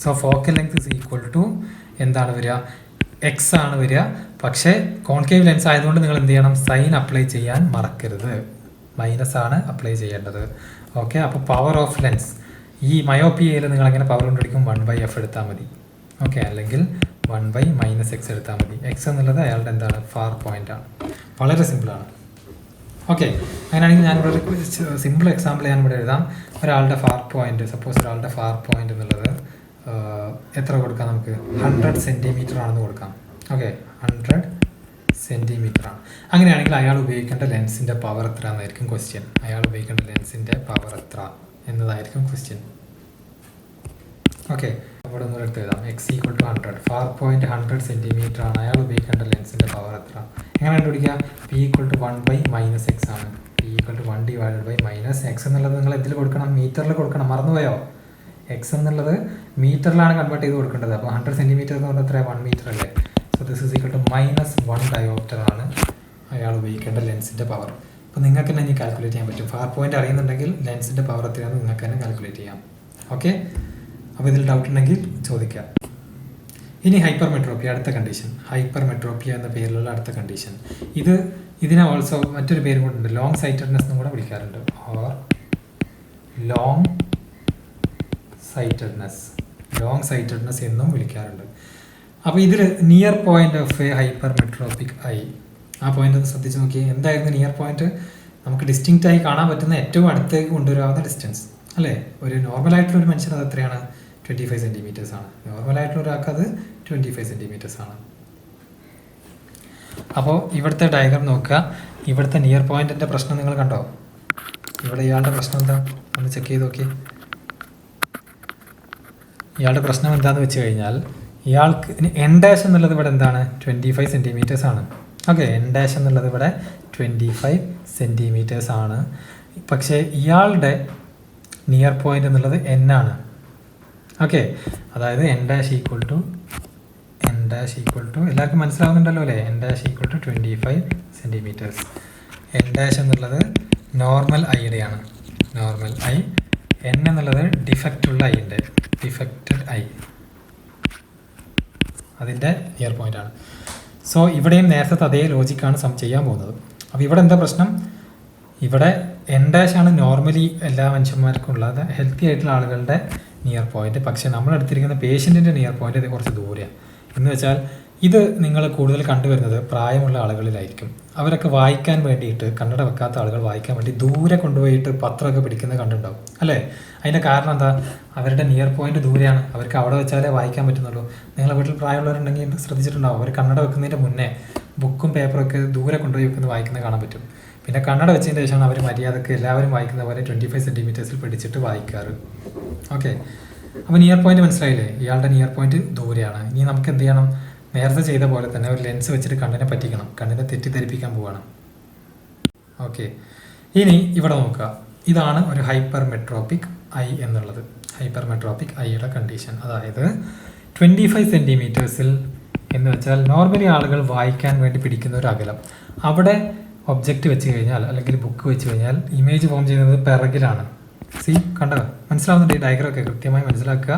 So focal length is equal to എന്താണ് വരിക? എക്സ് ആണ് വരിക. പക്ഷേ കോൺകേവ് ലെൻസ് ആയതുകൊണ്ട് നിങ്ങൾ എന്ത് ചെയ്യണം? സൈൻ അപ്ലൈ ചെയ്യാൻ മറക്കരുത്. മൈനസ് ആണ് അപ്ലൈ ചെയ്യേണ്ടത്. ഓക്കെ, അപ്പോൾ പവർ ഓഫ് ലെൻസ് ഈ മയോപ്പിയയിൽ നിങ്ങൾ എങ്ങനെ പവർ കൊണ്ടെടുക്കും? 1/f എടുത്താൽ മതി. ഓക്കെ, അല്ലെങ്കിൽ 1/-x എടുത്താൽ മതി. എക്സ് എന്നുള്ളത് അയാളുടെ എന്താണ്? ഫാർ പോയിന്റ് ആണ്. വളരെ സിമ്പിളാണ്. ഓക്കെ, അങ്ങനെയാണെങ്കിൽ ഞാനിവിടെ ഒരു സിമ്പിൾ എക്സാമ്പിൾ ഞാനിവിടെ എഴുതാം. ഒരാളുടെ ഫാർ പോയിന്റ്, സപ്പോസ് ഒരാളുടെ ഫാർ പോയിന്റ് എന്നുള്ളത് എത്ര കൊടുക്കാം? നമുക്ക് 100 സെൻറ്റിമീറ്റർ ആണെന്ന് കൊടുക്കാം. ഓക്കെ, 100 സെൻറ്റിമീറ്റർ ആണ്. അങ്ങനെയാണെങ്കിൽ അയാൾ ഉപയോഗിക്കേണ്ട ലെൻസിൻ്റെ പവർ എത്ര എന്നായിരിക്കും ക്വസ്റ്റ്യൻ. അയാൾ ഉപയോഗിക്കേണ്ട ലെൻസിൻ്റെ പവർ എത്ര എന്നതായിരിക്കും ക്വസ്റ്റ്യൻ. ഓക്കെ, അവിടെ ഒന്നും എടുത്ത് എഴുതാം. X equal to 100, far point 100 centimetre ആണ്. അയാൾ ഉപയോഗിക്കേണ്ട ലെൻസിൻ്റെ പവർ എത്ര? എങ്ങനെ കണ്ടുപിടിക്കുക? പി ഈക്വൽ ടു 1/-x ആണ്. പി ഈക്വൽ ടു 1/-x എന്നുള്ളത് നിങ്ങൾ എന്തിൽ കൊടുക്കണം? മീറ്ററിൽ കൊടുക്കണം. മറന്നുപോയോ? എക്സ് എന്നുള്ളത് മീറ്ററിലാണ് കൺവേർട്ട് ചെയ്ത് കൊടുക്കേണ്ടത്. അപ്പോൾ 100 സെൻറ്റിമീറ്റർ എന്ന് പറഞ്ഞാൽ എത്ര? 1 മീറ്റർ അല്ലേ? So this is equal to -1 dioptre ആണ് അയാൾ ഉപയോഗിക്കേണ്ട ലെൻസിൻ്റെ പവർ. അപ്പോൾ നിങ്ങൾക്ക് തന്നെ ഇനി കാൽക്കുലേറ്റ് ചെയ്യാൻ പറ്റും. ഫാർ പോയിന്റ് അറിയുന്നുണ്ടെങ്കിൽ ലെൻസിൻ്റെ പവർ എത്രയാണെന്ന് നിങ്ങൾക്ക് തന്നെ കാൽക്കുലേറ്റ് ചെയ്യാം. ഓക്കെ, അപ്പോൾ ഇതിൽ ഡൗട്ട് ഉണ്ടെങ്കിൽ ചോദിക്കാം. ഇനി ഹൈപ്പർ മെട്രോപ്പിയ, അടുത്ത കണ്ടീഷൻ. ഹൈപ്പർ മെട്രോപ്പിയ എന്ന പേരിലുള്ള അടുത്ത കണ്ടീഷൻ. ഇതിനെ ഓൾസോ മറ്റൊരു പേരും കൊണ്ടുണ്ട്, ലോങ് സൈറ്റഡ്നെസ് എന്നും കൂടെ വിളിക്കാറുണ്ട്. ഓർ ലോങ് സൈറ്റഡ്നെസ് എന്നും വിളിക്കാറുണ്ട്. അപ്പോൾ ഇതിൽ near point of a hypermetropic eye, ആ പോയിന്റ് ഒന്ന് ശ്രദ്ധിച്ച് നോക്കി. എന്തായിരുന്നു നിയർ പോയിന്റ്? നമുക്ക് ഡിസ്റ്റിങ്ക്റ്റ് ആയി കാണാൻ പറ്റുന്ന ഏറ്റവും അടുത്തേക്ക് കൊണ്ടുവരാവുന്ന ഡിസ്റ്റൻസ് അല്ലേ? ഒരു നോർമലായിട്ടുള്ള ഒരു മനുഷ്യൻ അത് എത്രയാണ്? 25 സെൻറ്റിമീറ്റേഴ്സ് ആണ്. നോർമലായിട്ടുള്ള ഒരാൾക്ക് അത് 25 സെൻറ്റിമീറ്റേഴ്സ് ആണ്. അപ്പോൾ ഇവിടുത്തെ ഡയഗ്രാം നോക്കുക. ഇവിടുത്തെ നിയർ പോയിന്റിൻ്റെ പ്രശ്നം നിങ്ങൾ കണ്ടോ? ഇവിടെ ഇയാളുടെ പ്രശ്നം എന്താ? ഒന്ന് ചെക്ക് ചെയ്ത് നോക്കി. ഇയാളുടെ പ്രശ്നം എന്താണെന്ന് വെച്ച് കഴിഞ്ഞാൽ ഇയാൾക്ക് എൻ ഡാഷ് എന്നുള്ളത് ഇവിടെ എന്താണ്? 25 സെൻറ്റിമീറ്റേഴ്സ് ആണ്. ഓക്കെ, എൻ ഡാഷ് എന്നുള്ളത് ഇവിടെ 25 സെൻറ്റിമീറ്റേഴ്സ് ആണ്. പക്ഷേ ഇയാളുടെ നിയർ പോയിന്റ് എന്നുള്ളത് എൻ ആണ്. ഓക്കെ, അതായത് എൻ ഡാഷ് ഈക്വൽ ടു എല്ലാവർക്കും മനസ്സിലാവുന്നുണ്ടല്ലോ അല്ലേ? N dash equal to 25 centimetres. N dash എന്നുള്ളത് നോർമൽ ഐയുടെയാണ്. Normal eye. എൻ എന്നുള്ളത് ഡിഫക്റ്റുള്ള ഐൻ്റെ, ഡിഫക്റ്റഡ് ഐ, അതിൻ്റെ നിയർ പോയിന്റ് ആണ്. സോ ഇവിടെയും നേരത്തെ അതേ ലോജിക്കാണ് ചെയ്യാൻ പോകുന്നത്. അപ്പോൾ ഇവിടെ എന്താ പ്രശ്നം? ഇവിടെ എൻ ഡാഷ് ആണ് നോർമലി എല്ലാ മനുഷ്യന്മാർക്കും ഉള്ളത്, ഹെൽത്തി ആയിട്ടുള്ള ആളുകളുടെ നിയർ പോയിന്റ്. പക്ഷേ നമ്മളെടുത്തിരിക്കുന്ന പേഷ്യൻറ്റിൻ്റെ നിയർ പോയിന്റ് ഇത് കുറച്ച് ദൂരെയാണ്. എന്ന് വെച്ചാൽ ഇത് നിങ്ങൾ കൂടുതൽ കണ്ടുവരുന്നത് പ്രായമുള്ള ആളുകളിലായിരിക്കും. അവരൊക്കെ വായിക്കാൻ വേണ്ടിയിട്ട്, കണ്ണട വെക്കാത്ത ആളുകൾ വായിക്കാൻ വേണ്ടി ദൂരെ കൊണ്ടുപോയിട്ട് പത്രമൊക്കെ പിടിക്കുന്നത് കണ്ടുണ്ടാവും അല്ലേ? അതിൻ്റെ കാരണം എന്താ? അവരുടെ നിയർ പോയിന്റ് ദൂരെയാണ്. അവർക്ക് അവിടെ വെച്ചാലേ വായിക്കാൻ പറ്റുന്നുള്ളൂ. നിങ്ങളുടെ വീട്ടിൽ പ്രായമുള്ളവരുണ്ടെങ്കിൽ ശ്രദ്ധിച്ചിട്ടുണ്ടാവും, അവർ കണ്ണട വെക്കുന്നതിൻ്റെ മുന്നേ ബുക്കും പേപ്പറൊക്കെ ദൂരെ കൊണ്ടുപോയി വെക്കുന്നത് വായിക്കുന്നത് കാണാൻ പറ്റും. പിന്നെ കണ്ണട വെച്ചതിന് ശേഷമാണ് അവർ മര്യാദക്ക് എല്ലാവരും വായിക്കുന്ന പോലെ 25 സെൻറ്റിമീറ്റേഴ്സിൽ പിടിച്ചിട്ട് വായിക്കാറ്. ഓക്കെ, അപ്പോൾ നിയർ പോയിന്റ് മനസ്സിലായില്ലേ? ഇയാളുടെ നിയർ പോയിന്റ് ദൂരെയാണ്. ഇനി നമുക്ക് എന്ത് ചെയ്യണം? നേരത്തെ ചെയ്ത പോലെ തന്നെ ഒരു ലെൻസ് വെച്ചിട്ട് കണ്ണിനെ പറ്റിക്കണം, കണ്ണിനെ തെറ്റിദ്ധരിപ്പിക്കാൻ പോവുകയാണ്. ഓക്കെ, ഇനി ഇവിടെ നോക്കുക. ഇതാണ് ഒരു ഹൈപ്പർ മെട്രോപ്പിക് ഐ എന്നുള്ളത്. ഹൈപ്പർ മെട്രോപ്പിക് ഐയുടെ കണ്ടീഷൻ, അതായത് 25 സെൻറ്റിമീറ്റേഴ്സിൽ എന്ന് വെച്ചാൽ നോർമലി ആളുകൾ വായിക്കാൻ വേണ്ടി പിടിക്കുന്ന ഒരു അകലം. അവിടെ ഒബ്ജക്റ്റ് വെച്ച് കഴിഞ്ഞാൽ അല്ലെങ്കിൽ ബുക്ക് വെച്ച് കഴിഞ്ഞാൽ ഇമേജ് ഫോം ചെയ്യുന്നത് പിറകിലാണ്. കണ്ടോ? മനസ്സിലാവുന്നുണ്ട്? ഈ ഡയഗ്രാമൊക്കെ കൃത്യമായി മനസ്സിലാക്കുക.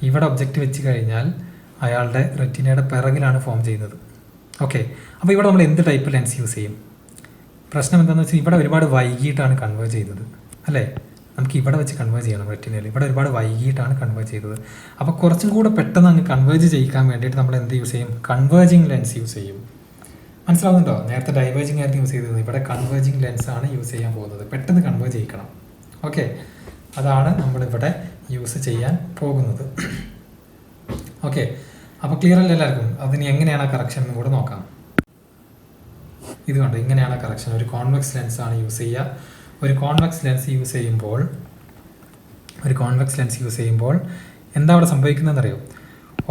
ഇവിടെ ഒബ്ജക്റ്റ് വെച്ച് കഴിഞ്ഞാൽ അയാളുടെ റെറ്റിനയുടെ പിറകിലാണ് ഫോം ചെയ്യുന്നത്. ഓക്കെ, അപ്പോൾ ഇവിടെ നമ്മൾ എന്ത് ടൈപ്പ് ലെൻസ് യൂസ് ചെയ്യും? പ്രശ്നം എന്താണെന്ന് വെച്ചാൽ ഇവിടെ ഒരുപാട് വൈകിട്ടാണ് കൺവേർട്ട് ചെയ്യുന്നത് അല്ലേ? നമുക്ക് ഇവിടെ വെച്ച് കൺവേർജ് ചെയ്യണം റെറ്റിനയിൽ. ഇവിടെ ഒരുപാട് വൈകിട്ടാണ് കൺവേർജ് ചെയ്തത്. അപ്പോൾ കുറച്ചും കൂടെ പെട്ടെന്ന് അങ്ങ് കൺവേർജ് ചെയ്യിക്കാൻ വേണ്ടിയിട്ട് നമ്മൾ എന്ത് യൂസ് ചെയ്യും? കൺവേർജിങ് ലെൻസ് യൂസ് ചെയ്യും. മനസ്സിലാവുന്നുണ്ടോ? നേരത്തെ ഡൈവേർജിങ് ആയിരുന്നു യൂസ് ചെയ്തത്, ഇവിടെ കൺവേർജിങ് ലെൻസാണ് യൂസ് ചെയ്യാൻ പോകുന്നത്. പെട്ടെന്ന് കൺവേർജ് ചെയ്യിക്കണം. ഓക്കെ, അതാണ് നമ്മളിവിടെ യൂസ് ചെയ്യാൻ പോകുന്നത്. ഓക്കെ, അപ്പോൾ ക്ലിയർ അല്ല എല്ലാവർക്കും? അതിന് എങ്ങനെയാണ് കറക്ഷൻ എന്ന് കൂടെ നോക്കാം. ഇതുകൊണ്ട് ഇങ്ങനെയാണ് കറക്ഷൻ. ഒരു കോൺവെക്സ് ലെൻസാണ് യൂസ് ചെയ്യുക. ഒരു കോൺവെക്സ് ലെൻസ് യൂസ് ചെയ്യുമ്പോൾ എന്താ അവിടെ സംഭവിക്കുന്നതെന്നറിയോ?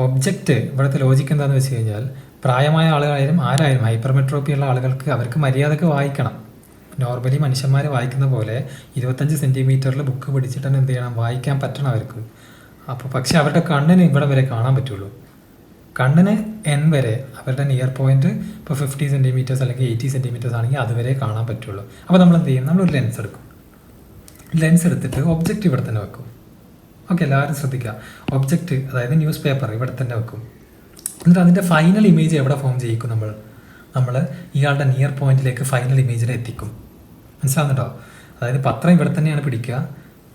ഒബ്ജക്റ്റ്, ഇവിടുത്തെ ലോജിക്ക് എന്താണെന്ന് വെച്ച് കഴിഞ്ഞാൽ, പ്രായമായ ആളുകളായാലും ആരായാലും ഹൈപ്പർമെട്രോപ്പി ഉള്ള ആളുകൾക്ക് അവർക്ക് മര്യാദക്ക് വായിക്കണം. നോർമലി മനുഷ്യന്മാർ വായിക്കുന്ന പോലെ 25 സെൻറ്റിമീറ്ററിൽ ബുക്ക് പിടിച്ചിട്ട് തന്നെ എന്ത് ചെയ്യണം? വായിക്കാൻ പറ്റണം അവർക്ക്. അപ്പോൾ പക്ഷെ അവരുടെ കണ്ണിന് ഇവിടെ വരെ കാണാൻ പറ്റുള്ളൂ. കണ്ണിന് എൻ വരെ, അവരുടെ നിയർ പോയിന്റ് ഇപ്പോൾ 50 സെൻറ്റിമീറ്റേഴ്സ് അല്ലെങ്കിൽ 80 സെൻറ്റിമീറ്റേഴ്സ് ആണെങ്കിൽ അതുവരെ കാണാൻ പറ്റുള്ളൂ. അപ്പോൾ നമ്മൾ എന്ത് ചെയ്യും? നമ്മളൊരു ലെൻസ് എടുക്കും. ലെൻസ് എടുത്തിട്ട് ഒബ്ജക്റ്റ് ഇവിടെ തന്നെ വെക്കും. ഓക്കെ, എല്ലാവരും ശ്രദ്ധിക്കുക. ഒബ്ജക്റ്റ്, അതായത് ന്യൂസ് പേപ്പർ ഇവിടെ തന്നെ വെക്കും. എന്നിട്ട് അതിൻ്റെ ഫൈനൽ ഇമേജ് എവിടെ ഫോം ചെയ്യിക്കും? നമ്മൾ ഇയാളുടെ നിയർ പോയിന്റിലേക്ക് ഫൈനൽ ഇമേജിനെ എത്തിക്കും. മനസ്സിലാവുന്നുണ്ടോ? അതായത് പത്രം ഇവിടെ തന്നെയാണ് പിടിക്കുക,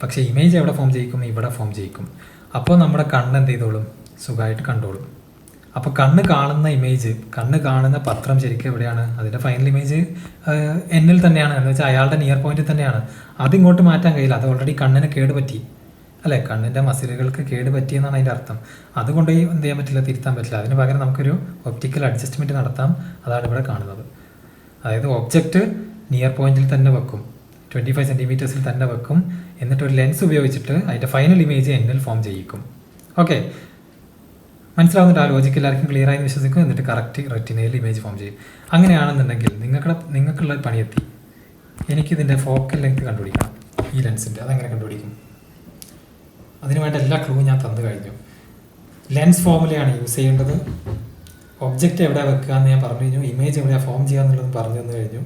പക്ഷേ ഇമേജ് എവിടെ ഫോം ചെയ്യിക്കും? ഇവിടെ ഫോം ചെയ്യിക്കും. അപ്പോൾ നമ്മുടെ കണ്ണ് എന്ത് ചെയ്തോളും? സുഖമായിട്ട് കണ്ടോളും. അപ്പോൾ കണ്ണ് കാണുന്ന പത്രം ശരിക്കും എവിടെയാണ്? അതിൻ്റെ ഫൈനൽ ഇമേജ് എന്നിൽ തന്നെയാണ്, എന്ന് വെച്ചാൽ അയാളുടെ നിയർ പോയിന്റിൽ തന്നെയാണ്. അതിങ്ങോട്ട് മാറ്റാൻ കഴിയില്ല. അത് ഓൾറെഡി കണ്ണിന് കേട് പറ്റി, അല്ലേ? കണ്ണിൻ്റെ മസിലുകൾക്ക് കേട് പറ്റിയെന്നാണ് അതിൻ്റെ അർത്ഥം. അതുകൊണ്ട് എന്ത് ചെയ്യാൻ പറ്റില്ല? തിരുത്താൻ പറ്റില്ല. അതിന് പകരം നമുക്കൊരു ഒപ്റ്റിക്കൽ അഡ്ജസ്റ്റ്മെൻറ്റ് നടത്താം. അതാണ് ഇവിടെ കാണുന്നത്. അതായത് ഒബ്ജക്റ്റ് നിയർ പോയിന്റിൽ തന്നെ വെക്കും, 25 സെൻറ്റിമീറ്റേഴ്സിൽ തന്നെ വെക്കും. എന്നിട്ട് ഒരു ലെൻസ് ഉപയോഗിച്ചിട്ട് അതിൻ്റെ ഫൈനൽ ഇമേജ് എന്നിൽ ഫോം ചെയ്യിക്കും. ഓക്കെ, മനസ്സിലാവുന്നുണ്ട്? ആ ലോജിക്ക് എല്ലാവർക്കും ക്ലിയർ ആയി വിശ്വസിക്കും. എന്നിട്ട് കറക്റ്റ് റെറ്റിനയിൽ ഇമേജ് ഫോം ചെയ്യും. അങ്ങനെയാണെന്നുണ്ടെങ്കിൽ നിങ്ങൾക്കുള്ള പണിയെത്തി. എനിക്കിതിൻ്റെ ഫോക്കൽ ലെങ്ത് കണ്ടുപിടിക്കണം, ഈ ലെൻസിൻ്റെ. അതെങ്ങനെ കണ്ടുപിടിക്കും? അതിനുവേണ്ട എല്ലാ ക്ലൂ ഞാൻ തന്നു കഴിഞ്ഞു. ലെൻസ് ഫോമുലയാണ് യൂസ് ചെയ്യേണ്ടത്. ഒബ്ജക്റ്റ് എവിടെയാണ് വെക്കുക എന്ന് ഞാൻ പറഞ്ഞു കഴിഞ്ഞു. ഇമേജ് എവിടെയാണ് ഫോം ചെയ്യുക എന്നുള്ളതും പറഞ്ഞു തന്നു കഴിഞ്ഞു.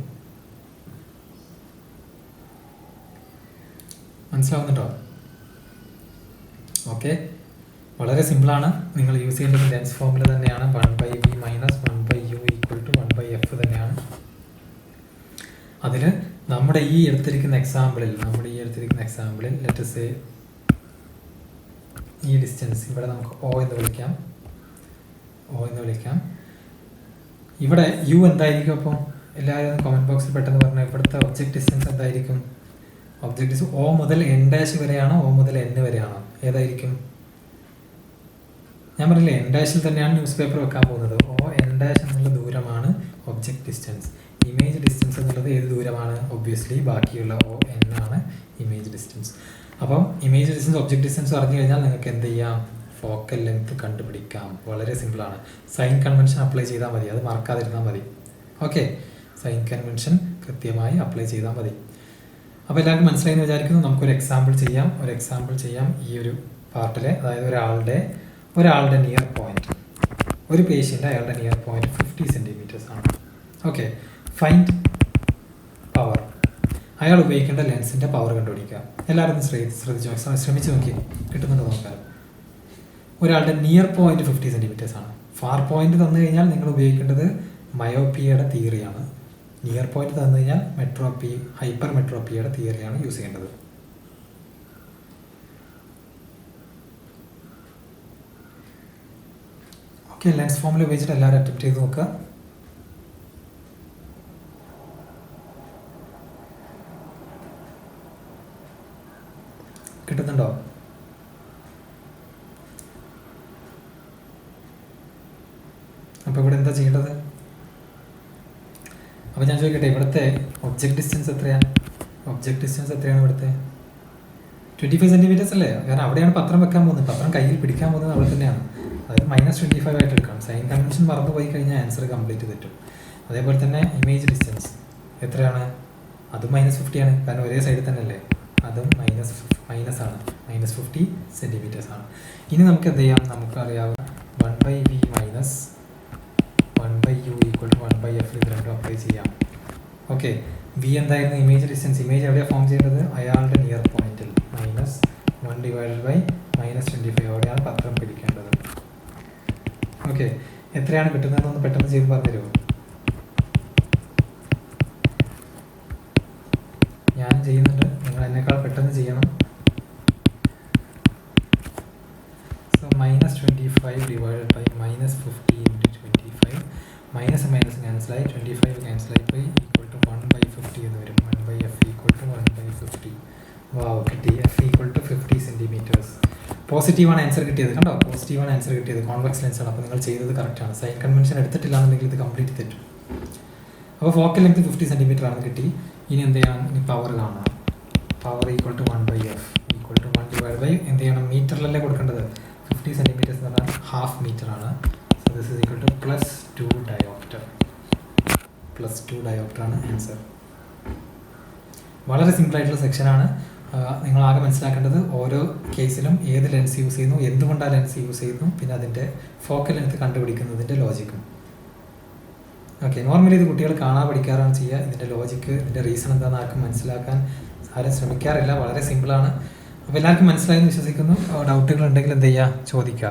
മനസ്സിലാവുന്നുണ്ടോ? ഓക്കെ, വളരെ സിമ്പിളാണ്. നിങ്ങൾ യൂസ് ചെയ്യേണ്ടത് ലെൻസ് ഫോമുല തന്നെയാണ്. 1/v - 1/u = 1/f തന്നെയാണ്. അതിൽ നമ്മുടെ ഈ എടുത്തിരിക്കുന്ന എക്സാമ്പിളിൽ ലെറ്റ് സേ ഈ ഡിസ്റ്റൻസ് ഇവിടെ നമുക്ക് O എന്ന് വിളിക്കാം. ഇവിടെ u എന്തായിരിക്കും? അപ്പോൾ എല്ലാവരും കമൻറ്റ് ബോക്സിൽ പെട്ടെന്ന് പറഞ്ഞാൽ ഇവിടുത്തെ ഒബ്ജക്റ്റ് ഡിസ്റ്റൻസ് എന്തായിരിക്കും? ഒബ്ജക്റ്റ് ഡിസ്റ്റൻസ് O മുതൽ n' വരെയാണോ O മുതൽ n വരെയാണോ? ഏതായിരിക്കും? ഞാൻ പറഞ്ഞില്ലേ, n' തന്നെയാണ് ന്യൂസ് പേപ്പർ വെക്കാൻ പോകുന്നത്. O n' എന്നുള്ള ദൂരമാണ് ഒബ്ജക്റ്റ് ഡിസ്റ്റൻസ്. ഇമേജ് ഡിസ്റ്റൻസ് എന്നുള്ളത് ഏത് ദൂരമാണ്? ഒബ്വിയസ്ലി ബാക്കിയുള്ള O n ആണ് ഇമേജ് ഡിസ്റ്റൻസ്. അപ്പം ഇമേജ് ഡിസ്റ്റൻസ്, ഒബ്ജക്റ്റ് ഡിസ്റ്റൻസ് അറിഞ്ഞു കഴിഞ്ഞാൽ നിങ്ങൾക്ക് എന്ത് ചെയ്യാം? ഫോക്കൽ ലെങ്ത് കണ്ടുപിടിക്കാം. വളരെ സിമ്പിളാണ്. സൈൻ കൺവെൻഷൻ അപ്ലൈ ചെയ്താൽ മതി, അത് മറക്കാതിരുന്നാൽ മതി. ഓക്കെ, സൈൻ കൺവെൻഷൻ കൃത്യമായി അപ്ലൈ ചെയ്താൽ മതി. അപ്പോൾ എല്ലാവർക്കും മനസ്സിലായെന്ന് വിചാരിക്കുന്നു. നമുക്കൊരു എക്സാമ്പിൾ ചെയ്യാം ഈ ഒരു പാർട്ടിലെ. അതായത് ഒരാളുടെ നിയർ പോയിന്റ്, ഒരു പേഷ്യൻ്റ്, അയാളുടെ നിയർ പോയിന്റ് 50 സെൻറ്റിമീറ്റേഴ്സ് ആണ്. Okay, find power. അയാൾ ഉപയോഗിക്കേണ്ട ലെൻസിൻ്റെ പവർ കണ്ടുപിടിക്കുക. എല്ലാവരും ശ്രമിച്ച് നോക്കി കിട്ടുന്നുണ്ടോ നോക്കാം. ഒരാളുടെ നിയർ പോയിന്റ് 50 സെൻറ്റിമീറ്റേഴ്സ് ആണ്. ഫാർ പോയിന്റ് തന്നു കഴിഞ്ഞാൽ നിങ്ങൾ ഉപയോഗിക്കേണ്ടത് മയോപ്പിയയുടെ തിയറിയാണ്. നിയർ പോയിന്റ് തന്നു കഴിഞ്ഞാൽ ഹൈപ്പർ മെട്രോപ്പിയയുടെ തിയറിയാണ് യൂസ് ചെയ്യേണ്ടത്. ഓക്കെ, ലെൻസ് ഫോമിൽ ഉപയോഗിച്ചിട്ട് എല്ലാവരും അറ്റംപ്റ്റ് ചെയ്ത് നോക്കുക. കിട്ടുന്നുണ്ടോ? അപ്പോൾ ഇവിടെ എന്താ ചെയ്യേണ്ടത്? അപ്പോൾ ഞാൻ ചോദിക്കട്ടെ, ഇവിടുത്തെ ഒബ്ജക്റ്റ് ഡിസ്റ്റൻസ് എത്രയാണ്? ഇവിടുത്തെ 25 സെൻറ്റിമീറ്റേഴ്സ് അല്ലേ? കാരണം അവിടെയാണ് പത്രം വെക്കാൻ പോകുന്നത്. പത്രം കയ്യിൽ പിടിക്കാൻ പോകുന്നത് അവിടെ തന്നെയാണ്. അതായത് -25 ആയിട്ട് എടുക്കണം. സൈൻ കൺവെൻഷൻ മറന്നു പോയി കഴിഞ്ഞാൽ ആൻസർ കംപ്ലീറ്റ് തെറ്റും. അതേപോലെ തന്നെ ഇമേജ് ഡിസ്റ്റൻസ് എത്രയാണ്? അതും -50 ആണ്. കാരണം ഒരേ സൈഡിൽ തന്നെ അല്ലേ? അതും മൈനസ് ആണ്, -50 സെൻറ്റിമീറ്റേഴ്സ് ആണ്. ഇനി നമുക്ക് എന്ത് ചെയ്യാം? നമുക്കറിയാവുന്ന 1/v - 1/u = 1/f ഇത് രണ്ടും അപ്ലൈ ചെയ്യാം. ഓക്കെ, v എന്തായിരുന്നു? Image distance. ഇമേജ് എവിടെയാണ് ഫോം ചെയ്യേണ്ടത്? അയാളുടെ നിയർ പോയിന്റിൽ. -1/-25 അവിടെയാണ് പത്രം പിടിക്കേണ്ടത്. ഓക്കെ, എത്രയാണ് കിട്ടുന്നതെന്നൊന്ന് പെട്ടെന്ന് ചെയ്ത് പറഞ്ഞു തരുമോ? ഞാൻ ചെയ്യുന്നുണ്ട്, നിങ്ങൾ എന്നെക്കാൾ പെട്ടെന്ന് ചെയ്യാം. ചെയ്യണം. So -25 divided by -50 into 25. Minus minus ക്യാൻസലായി, 25 ക്യാൻസലായി പോയി, ഈക്വൽ ടു 1/50 എന്ന് വരും. 1/f equal to 1/50. വാവ്, കിട്ടി. F equal to 50 centimetres. പോസിറ്റീവാണ് ആൻസർ കിട്ടിയത്. കണ്ടോ, പോസിറ്റീവാണ് ആൻസർ കിട്ടിയത്. കോൺവെക്സ് ലെൻസാണ്. അപ്പോൾ നിങ്ങൾ ചെയ്തത് കറക്റ്റാണ്. സൈൻ കൺവെൻഷൻ എടുത്തിട്ടില്ല എന്നുണ്ടെങ്കിൽ ഇത് കംപ്ലീറ്റ് തെറ്റും. അപ്പോൾ ഫോക്കൽ ലെങ്ത് 50 സെൻറ്റിമീറ്റർ ആണ് കിട്ടി. ഇനി എന്ത് ചെയ്യണം? ഇനി പവർ കാണണം. Power equal to 1/f equal to 1 divide by എന്ത് ചെയ്യണം? മീറ്ററിലല്ലേ കൊടുക്കേണ്ടത്. 50 സെൻറ്റിമീറ്റേഴ്സ് എന്ന് പറഞ്ഞാൽ ഹാഫ് മീറ്റർ ആണ്. So this is equal to +2 dioptre. +2 dioptre ആണ് ആൻസർ. വളരെ സിമ്പിളായിട്ടുള്ള സെക്ഷനാണ്. നിങ്ങൾ ആകെ മനസ്സിലാക്കേണ്ടത് ഓരോ കേസിലും ഏത് ലെൻസ് യൂസ് ചെയ്യുന്നു, എന്തുകൊണ്ടാണ് ലെൻസ് യൂസ് ചെയ്യുന്നു, പിന്നെ അതിൻ്റെ ഫോക്കൽ ലെങ്ത് കണ്ടുപിടിക്കുന്നതിൻ്റെ ലോജിക്കും. ഓക്കെ, നോർമലി ഇത് കുട്ടികൾ കാണാൻ പഠിക്കാറാണ് ചെയ്യുക. ഇതിൻ്റെ ലോജിക്ക്, ഇതിൻ്റെ റീസൺ എന്താണെന്ന് ആർക്കും മനസ്സിലാക്കാൻ ആരും ശ്രമിക്കാറില്ല. വളരെ സിമ്പിളാണ്. അപ്പോൾ എല്ലാവർക്കും മനസ്സിലായെന്ന് വിശ്വസിക്കുന്നു. ഡൗട്ടുകൾ ഉണ്ടെങ്കിൽ എന്ത് ചെയ്യുക? ചോദിക്കുക.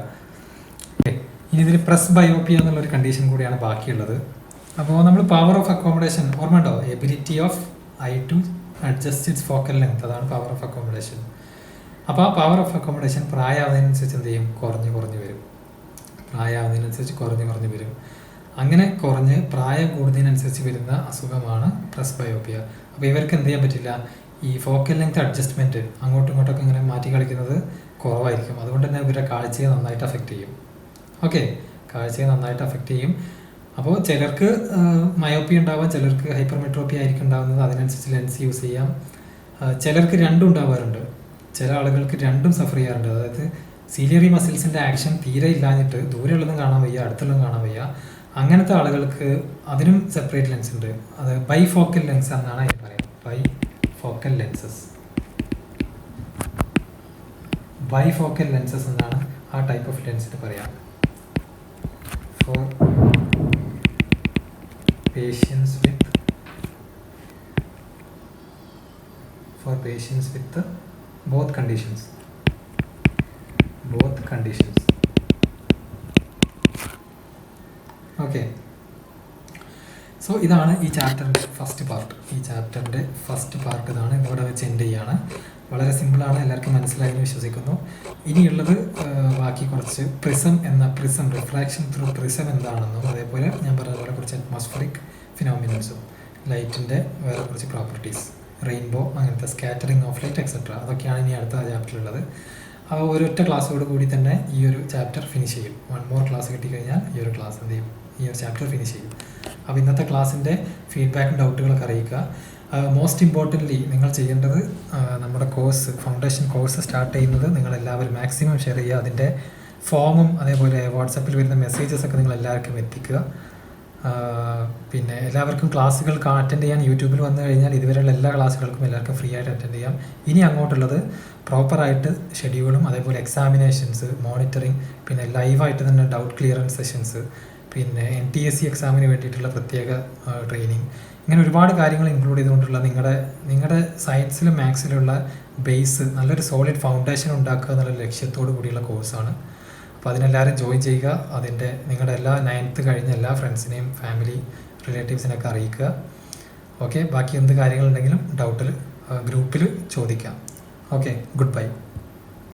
ഓക്കെ, ഇനി ഇതിൽ പ്രസ് ബയോപ്പിയ എന്നുള്ളൊരു കണ്ടീഷൻ കൂടിയാണ് ബാക്കിയുള്ളത്. അപ്പോൾ നമ്മൾ പവർ ഓഫ് അക്കോമഡേഷൻ ഓർമ്മ ഉണ്ടോ? Ability of eye to adjust its focal length, അതാണ് പവർ ഓഫ് അക്കോമഡേഷൻ. അപ്പോൾ ആ പവർ ഓഫ് അക്കോമഡേഷൻ പ്രായമാവുന്നതിനനുസരിച്ച് എന്ത് ചെയ്യും? കുറഞ്ഞ് വരും. പ്രായമാവുന്നതിനനുസരിച്ച് കുറഞ്ഞ് വരും. അങ്ങനെ പ്രായം കൂടുന്നതിനനുസരിച്ച് വരുന്ന അസുഖമാണ് പ്രസ് ബയോപ്പിയ. അപ്പോൾ ഇവർക്ക് എന്ത് ചെയ്യാൻ പറ്റില്ല? ഈ ഫോക്കൽ ലെങ്ത് അഡ്ജസ്റ്റ്മെൻറ്റ് അങ്ങോട്ടും ഇങ്ങോട്ടൊക്കെ ഇങ്ങനെ മാറ്റി കളിക്കുന്നത് കുറവായിരിക്കും. അതുകൊണ്ട് തന്നെ ഇവരുടെ കാഴ്ചയെ നന്നായിട്ട് അഫക്റ്റ് ചെയ്യും. ഓക്കെ, കാഴ്ചയെ നന്നായിട്ട് അഫക്റ്റ് ചെയ്യും. അപ്പോൾ ചിലർക്ക് മയോപ്പി ഉണ്ടാവാം, ചിലർക്ക് ഹൈപ്പർമെട്രോപ്പി ആയിരിക്കും ഉണ്ടാകുന്നത്. അതിനനുസരിച്ച് ലെൻസ് യൂസ് ചെയ്യാം. ചിലർക്ക് രണ്ടും ഉണ്ടാവാറുണ്ട്. ചില ആളുകൾക്ക് രണ്ടും സഫർ ചെയ്യാറുണ്ട്. അതായത് സീലിയറി മസിൽസിൻ്റെ ആക്ഷൻ തീരെ ഇല്ലാഞ്ഞിട്ട് ദൂരെയുള്ളതും കാണാൻ വയ്യ, അടുത്തുള്ളതും കാണാൻ വയ്യ. അങ്ങനത്തെ ആളുകൾക്ക് അതിനും സെപ്പറേറ്റ് ലെൻസ് ഉണ്ട്. അത് ബൈഫോക്കൽ ലെൻസ് എന്നാണ് അതിന് പറയാം. ബൈഫോക്കൽ ലെൻസസ് എന്നാണ് ആ ടൈപ്പ് ഓഫ് ലെൻസിന് പറയാം. ഫോർ patients with both conditions. Okay, so ഇതാണ് ഈ ചാപ്റ്ററിൻ്റെ ഫസ്റ്റ് പാർട്ട്. ഇതാണ്. ഇവിടെ വെച്ച് എൻഡ് ചെയ്യാണ്. വളരെ സിമ്പിളാണ്, എല്ലാവർക്കും മനസ്സിലായെന്ന് വിശ്വസിക്കുന്നു. ഇനിയുള്ളത് ബാക്കി കുറച്ച് പ്രിസം റിഫ്രാക്ഷൻ ത്രൂ പ്രിസം എന്താണെന്നും, അതേപോലെ ഞാൻ പറഞ്ഞതുപോലെ കുറച്ച് അറ്റ്മോസ്ഫറിക് ഫിനോമിനൻസും, ലൈറ്റിൻ്റെ വേറെ കുറച്ച് പ്രോപ്പർട്ടീസ്, റെയിൻബോ, അങ്ങനത്തെ സ്കാറ്ററിങ് ഓഫ് ലൈറ്റ് എക്സെട്ര, അതൊക്കെയാണ് ഇനി അടുത്ത ചാപ്റ്ററിലുള്ളത്. അപ്പോൾ ഒരൊറ്റ ക്ലാസ്സോട് കൂടി തന്നെ ഈ ഒരു ചാപ്റ്റർ ഫിനിഷ് ചെയ്യും. 1 more ക്ലാസ് കിട്ടിക്കഴിഞ്ഞാൽ ഈ ഒരു ക്ലാസ് എന്ത് ചെയ്യും? ഈ ഒരു ചാപ്റ്റർ ഫിനിഷ് ചെയ്യും. അപ്പോൾ ഇന്നത്തെ ക്ലാസ്സിൻ്റെ ഫീഡ്ബാക്കും ഡൗട്ടുകളൊക്കെ അറിയിക്കുക. മോസ്റ്റ് ഇമ്പോർട്ടൻ്റ്ലി നിങ്ങൾ ചെയ്യേണ്ടത് നമ്മുടെ ഫൗണ്ടേഷൻ കോഴ്സ് സ്റ്റാർട്ട് ചെയ്യുന്നത് നിങ്ങളെല്ലാവരും മാക്സിമം ഷെയർ ചെയ്യുക. അതിൻ്റെ ഫോമും അതേപോലെ വാട്സപ്പിൽ വരുന്ന മെസ്സേജസൊക്കെ നിങ്ങൾ എല്ലാവർക്കും എത്തിക്കുക. പിന്നെ എല്ലാവർക്കും ക്ലാസ്സുകൾ അറ്റൻഡ് ചെയ്യാൻ യൂട്യൂബിൽ വന്നു കഴിഞ്ഞാൽ ഇതുവരെയുള്ള എല്ലാ ക്ലാസ്സുകൾക്കും എല്ലാവർക്കും ഫ്രീ ആയിട്ട് അറ്റൻഡ് ചെയ്യാം. ഇനി അങ്ങോട്ടുള്ളത് പ്രോപ്പറായിട്ട് ഷെഡ്യൂളും അതേപോലെ എക്സാമിനേഷൻസ്, മോണിറ്ററിങ്, പിന്നെ ലൈവായിട്ട് തന്നെ ഡൗട്ട് ക്ലിയറൻസ് സെഷൻസ്, പിന്നെ NTSC എക്സാമിന് വേണ്ടിയിട്ടുള്ള പ്രത്യേക ട്രെയിനിങ്, ഇങ്ങനെ ഒരുപാട് കാര്യങ്ങൾ ഇൻക്ലൂഡ് ചെയ്തുകൊണ്ടുള്ള നിങ്ങളുടെ സയൻസിലും മാത്സിലുള്ള ബേസ്, നല്ലൊരു സോളിഡ് ഫൗണ്ടേഷൻ ഉണ്ടാക്കുക എന്നുള്ള ലക്ഷ്യത്തോടു കൂടിയുള്ള കോഴ്സാണ്. അപ്പോൾ അതിനെല്ലാവരും ജോയിൻ ചെയ്യുക. നിങ്ങളുടെ എല്ലാ 9th കഴിഞ്ഞ എല്ലാ ഫ്രണ്ട്സിനെയും ഫാമിലി റിലേറ്റീവ്സിനൊക്കെ അറിയിക്കുക. ഓക്കെ, ബാക്കി എന്ത് കാര്യങ്ങളുണ്ടെങ്കിലും ഡൗട്ടിൽ ഗ്രൂപ്പിൽ ചോദിക്കാം. Okay, good bye.